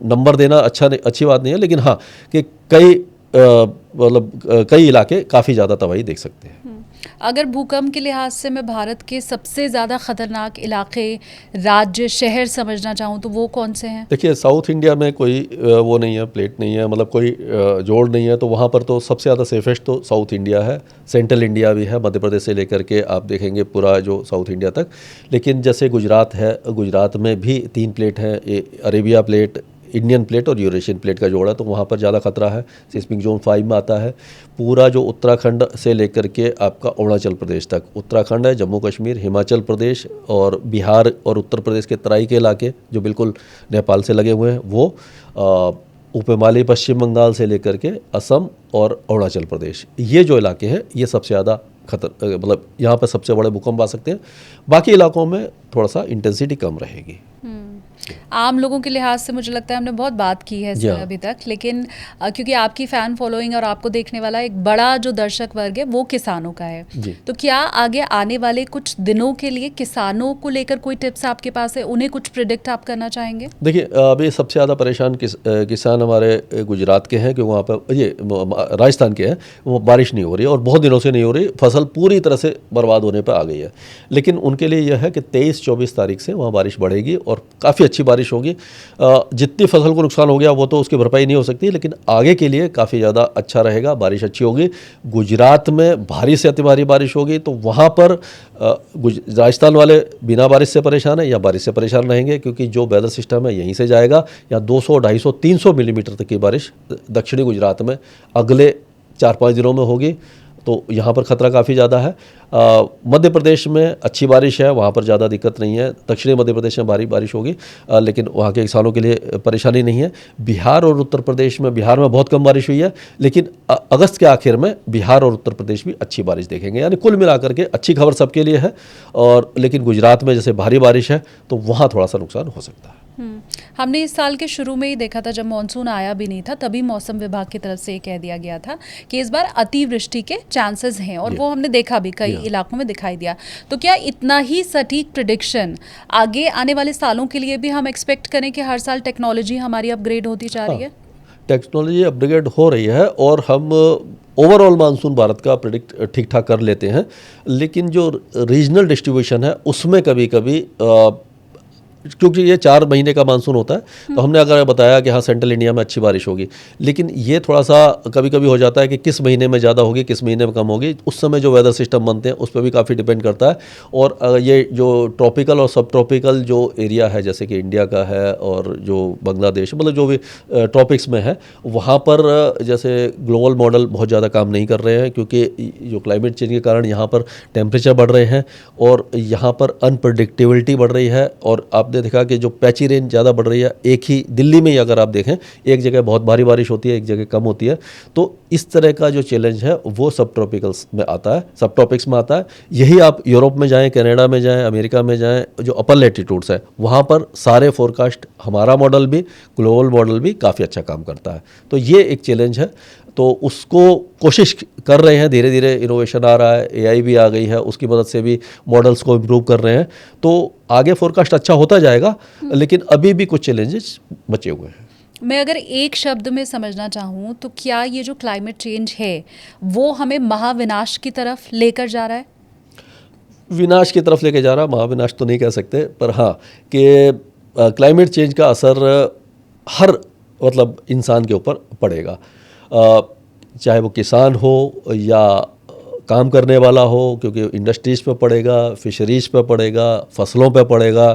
नंबर देना अच्छी बात नहीं है, लेकिन हाँ कि कई इलाके काफ़ी ज़्यादा तबाही देख सकते हैं। अगर भूकंप के लिहाज से मैं भारत के सबसे ज़्यादा ख़तरनाक इलाके, राज्य, शहर समझना चाहूँ तो वो कौन से हैं? देखिए, साउथ इंडिया में कोई वो नहीं है, प्लेट नहीं है, मतलब कोई जोड़ नहीं है, तो वहाँ पर तो सबसे ज़्यादा सेफेस्ट तो साउथ इंडिया है। सेंट्रल इंडिया भी है, मध्य प्रदेश से लेकर के आप देखेंगे पूरा जो साउथ इंडिया तक। लेकिन जैसे गुजरात है, गुजरात में भी 3 प्लेट हैं, अरेबिया प्लेट, इंडियन प्लेट और यूरेशियन प्लेट का जोड़ा, तो वहाँ पर ज़्यादा खतरा है, सिस्मिक जोन 5 में आता है। पूरा जो उत्तराखंड से लेकर के आपका अरुणाचल प्रदेश तक, उत्तराखंड है, जम्मू कश्मीर, हिमाचल प्रदेश और बिहार और उत्तर प्रदेश के तराई के इलाके जो बिल्कुल नेपाल से लगे हुए हैं, वो उपहिमालय पश्चिम बंगाल से लेकर के असम और अरुणाचल प्रदेश, ये जो इलाके हैं ये सबसे ज़्यादा मतलब यहाँ पर सबसे बड़े भूकंप आ सकते हैं। बाकी इलाकों में थोड़ा सा इंटेंसिटी कम रहेगी। आम लोगों के लिहाज से मुझे लगता है हमने बहुत बात की है इसमें अभी तक, लेकिन क्योंकि आपकी फ़ैन फॉलोइंग और आपको देखने वाला एक बड़ा जो दर्शक वर्ग है वो किसानों का है, तो क्या आगे आने वाले कुछ दिनों के लिए किसानों को लेकर कोई टिप्स आपके पास है, उन्हें कुछ प्रिडिक्ट आप करना चाहेंगे? देखिए, अभी सबसे ज़्यादा परेशान किसान हमारे गुजरात के हैं, क्योंकि वहाँ पर ये राजस्थान के हैं, वो बारिश नहीं हो रही और बहुत दिनों से नहीं हो रही, फसल पूरी तरह से बर्बाद होने पर आ गई है। लेकिन उनके लिए यह है कि 23-24 तारीख से वहाँ बारिश बढ़ेगी और काफ़ी अच्छी बारिश होगी। जितनी फसल को नुकसान हो गया वो तो उसकी भरपाई नहीं हो सकती, लेकिन आगे के लिए काफ़ी ज़्यादा अच्छा रहेगा, बारिश अच्छी होगी। गुजरात में भारी से अति भारी बारिश होगी, तो वहाँ पर राजस्थान वाले बिना बारिश से परेशान है या बारिश से परेशान रहेंगे, क्योंकि जो वेदर सिस्टम है यहीं से जाएगा। या 200, 250, 300 मिलीमीटर तक की बारिश दक्षिणी गुजरात में अगले 4-5 दिनों में होगी, तो यहाँ पर ख़तरा काफ़ी ज़्यादा है। मध्य प्रदेश में अच्छी बारिश है, वहाँ पर ज़्यादा दिक्कत नहीं है। दक्षिणी मध्य प्रदेश में भारी बारिश होगी, लेकिन वहाँ के किसानों के लिए परेशानी नहीं है। बिहार और उत्तर प्रदेश में, बिहार में बहुत कम बारिश हुई है, लेकिन अगस्त के आखिर में बिहार और उत्तर प्रदेश भी अच्छी बारिश देखेंगे। यानी कुल मिलाकर के अच्छी खबर सबके लिए है। और लेकिन गुजरात में जैसे भारी बारिश है तो वहाँ थोड़ा सा नुकसान हो सकता है। हमने इस साल के शुरू में ही देखा था, जब मानसून आया भी नहीं था तभी मौसम विभाग की तरफ से ये कह दिया गया था कि इस बार अतिवृष्टि के चांसेस हैं, और वो हमने देखा भी कई इलाकों में दिखाई दिया। तो क्या इतना ही सटीक प्रिडिक्शन आगे आने वाले सालों के लिए भी हम एक्सपेक्ट करें कि हर साल टेक्नोलॉजी हमारी अपग्रेड होती जा रही है? टेक्नोलॉजी अपग्रेड हो रही है और हम ओवरऑल मानसून भारत का प्रिडिक्ट ठीक ठाक कर लेते हैं, लेकिन जो रीजनल डिस्ट्रीब्यूशन है उसमें कभी कभी क्योंकि ये 4 महीने का मानसून होता है, तो हमने अगर बताया कि हाँ सेंट्रल इंडिया में अच्छी बारिश होगी, लेकिन ये थोड़ा सा कभी कभी हो जाता है कि किस महीने में ज़्यादा होगी, किस महीने में कम होगी। उस समय जो वेदर सिस्टम बनते हैं उस पर भी काफ़ी डिपेंड करता है। और ये जो ट्रॉपिकल और सब ट्रॉपिकल जो एरिया है, जैसे कि इंडिया का है और जो बांग्लादेश, मतलब जो भी ट्रॉपिक्स में है, वहाँ पर जैसे ग्लोबल मॉडल बहुत ज़्यादा काम नहीं कर रहे हैं, क्योंकि जो क्लाइमेट चेंज के कारण यहाँ पर टेम्परेचर बढ़ रहे हैं और यहाँ पर अनप्रडिक्टेबिलिटी बढ़ रही है। और आपने देखा कि जो पैची रेन ज़्यादा बढ़ रही है, एक ही दिल्ली में ही अगर आप देखें, एक जगह बहुत भारी बारिश होती है, एक जगह कम होती है। तो इस तरह का जो चैलेंज है वो सब ट्रॉपिकल्स में आता है, सब ट्रॉपिक्स में आता है। यही आप यूरोप में जाएं, कनाडा में जाएं, अमेरिका में जाएं, जो अपर लैटिट्यूड्स है वहाँ पर सारे फोरकास्ट, हमारा मॉडल भी, ग्लोबल मॉडल भी काफ़ी अच्छा काम करता है। तो ये एक चैलेंज है, तो उसको कोशिश कर रहे हैं, धीरे धीरे इनोवेशन आ रहा है, एआई भी आ गई है, उसकी मदद से भी मॉडल्स को इम्प्रूव कर रहे हैं। तो आगे फोरकास्ट अच्छा होता जाएगा, लेकिन अभी भी कुछ चैलेंजेस बचे हुए हैं। मैं अगर एक शब्द में समझना चाहूँ तो क्या ये जो क्लाइमेट चेंज है वो हमें महाविनाश की तरफ लेकर जा रहा है? विनाश की तरफ लेके जा रहा, महाविनाश तो नहीं कह सकते, पर हाँ कि क्लाइमेट चेंज का असर हर मतलब इंसान के ऊपर पड़ेगा, चाहे वो किसान हो या काम करने वाला हो, क्योंकि इंडस्ट्रीज़ पे पड़ेगा, फिशरीज़ पे पड़ेगा, फसलों पे पड़ेगा,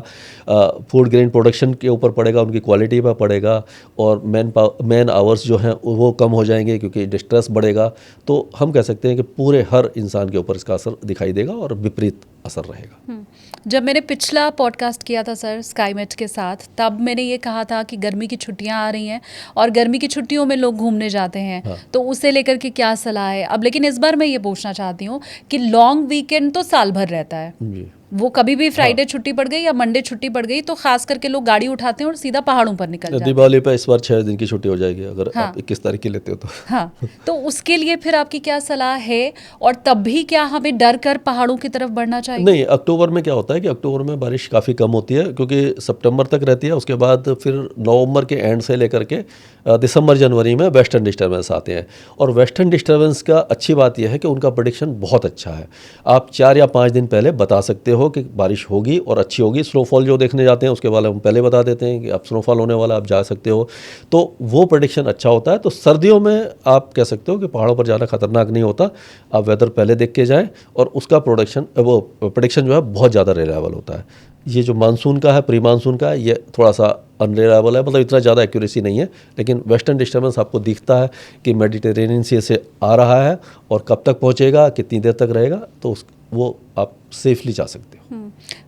फूड ग्रेन प्रोडक्शन के ऊपर पड़ेगा, उनकी क्वालिटी पे पड़ेगा, और मैन आवर्स जो हैं वो कम हो जाएंगे क्योंकि डिस्ट्रेस बढ़ेगा। तो हम कह सकते हैं कि पूरे हर इंसान के ऊपर इसका असर दिखाई देगा और विपरीत असर रहेगा। जब मैंने पिछला पॉडकास्ट किया था सर स्काईमेट के साथ, तब मैंने ये कहा था कि गर्मी की छुट्टियां आ रही हैं और गर्मी की छुट्टियों में लोग घूमने जाते हैं, हाँ। तो उसे लेकर के क्या सलाह है अब? लेकिन इस बार मैं ये पूछना चाहती हूँ कि लॉन्ग वीकेंड तो साल भर रहता है, जी, वो कभी भी फ्राइडे छुट्टी पड़ गई या मंडे छुट्टी पड़ गई तो खास करके लोग गाड़ी उठाते हैं और सीधा पहाड़ों पर निकल जाते हैं। दिवाली पे इस बार 6 दिन की छुट्टी हो जाएगी अगर हाँ। आप 21 तारीख की लेते हो तो। हाँ, तो उसके लिए फिर आपकी क्या सलाह है, और तब भी क्या हमें डर कर पहाड़ों की तरफ बढ़ना चाहिए? नहीं, अक्टूबर में क्या होता है कि अक्टूबर में बारिश काफ़ी कम होती है, क्योंकि सितंबर तक रहती है, उसके बाद फिर नवंबर के एंड से लेकर के दिसंबर जनवरी में वेस्टर्न डिस्टर्बेंस आते हैं। और वेस्टर्न डिस्टर्बेंस का अच्छी बात यह है कि उनका प्रेडिक्शन बहुत अच्छा है। आप 4 या 5 दिन पहले बता सकते हो कि बारिश होगी और अच्छी होगी। स्नोफॉल जो देखने जाते हैं उसके बारे में हम पहले बता देते हैं कि अब स्नोफॉल होने वाला, आप जा सकते हो, तो वो प्रेडिक्शन अच्छा होता है। तो सर्दियों में आप कह सकते हो कि पहाड़ों पर जाना खतरनाक नहीं होता, आप वेदर पहले देख के जाएँ और उसका प्रेडिक्शन जो है बहुत ज़्यादा रिलायबल होता है। ये जो मानसून का है, प्री मानसून का है, ये थोड़ा सा अनरिलायबल है, मतलब इतना ज़्यादा एक्यूरेसी नहीं है। लेकिन वेस्टर्न डिस्टर्बेंस आपको दिखता है कि मेडिटेरेनियन सी से आ रहा है और कब तक पहुंचेगा, कितनी देर तक रहेगा, तो वो आप सेफली जा सकते हो।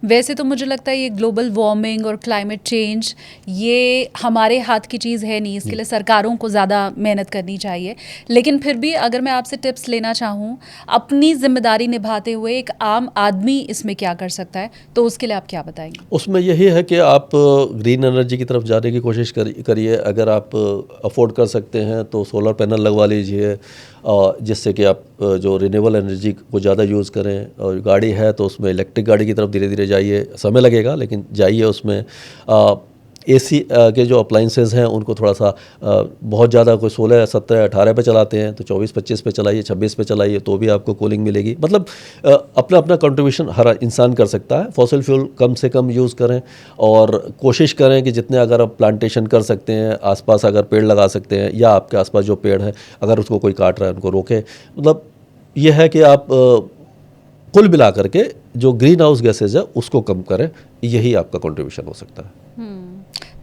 वैसे तो मुझे लगता है ये ग्लोबल वार्मिंग और क्लाइमेट चेंज ये हमारे हाथ की चीज़ है नहीं, इसके लिए सरकारों को ज़्यादा मेहनत करनी चाहिए। लेकिन फिर भी अगर मैं आपसे टिप्स लेना चाहूँ अपनी जिम्मेदारी निभाते हुए, एक आम आदमी इसमें क्या कर सकता है, तो उसके लिए आप क्या बताएंगे? उसमें यही है कि आप ग्रीन एनर्जी की तरफ जाने की कोशिश करिए। अगर आप अफोर्ड कर सकते हैं तो सोलर पैनल लगवा लीजिए, जिससे कि आप जो रिन्यूएबल एनर्जी को ज़्यादा यूज़ करें। और गाड़ी है तो उसमें इलेक्ट्रिक गाड़ी की तरफ धीरे धीरे जाइए, समय लगेगा लेकिन जाइए उसमें। एसी के जो अप्लाइंसेस हैं उनको थोड़ा सा बहुत ज़्यादा कोई 16, 17, 18 पे चलाते हैं तो 24, 25 पे चलाइए, 26 पे चलाइए, तो भी आपको कूलिंग मिलेगी। मतलब अपना अपना कंट्रीब्यूशन हर इंसान कर सकता है। फॉसिल फ्यूल कम से कम यूज़ करें और कोशिश करें कि जितने अगर आप प्लांटेशन कर सकते हैं, आसपास अगर पेड़ लगा सकते हैं या आपके आसपास जो पेड़ है अगर उसको कोई काट रहा है उनको रोकें। मतलब यह है कि आप कुल मिला करके जो ग्रीन हाउस गैसेज है उसको कम करें, यही आपका कंट्रीब्यूशन हो सकता है।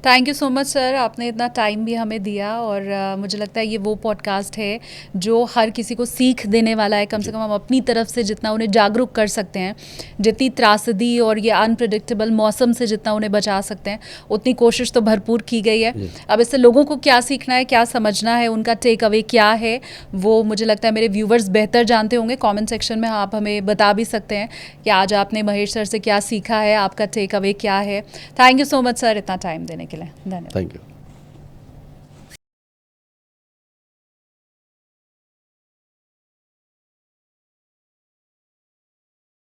Thank you so much sir, आपने इतना टाइम भी हमें दिया और मुझे लगता है ये वो पॉडकास्ट है जो हर किसी को सीख देने वाला है। कम से कम हम अपनी तरफ से जितना उन्हें जागरूक कर सकते हैं, जितनी त्रासदी और ये अनप्रिडिक्टेबल मौसम से जितना उन्हें बचा सकते हैं, उतनी कोशिश तो भरपूर की गई है। अब इससे लोगों को क्या सीखना है, क्या समझना है, उनका टेक अवे क्या है, वो मुझे लगता है मेरे व्यूवर्स बेहतर जानते होंगे। कमेंट सेक्शन में आप हमें बता भी सकते हैं कि आज आपने महेश सर से क्या सीखा है, आपका टेक अवे क्या है। Thank you so much sir इतना टाइम देने के लिए। धन्यवाद। Thank you.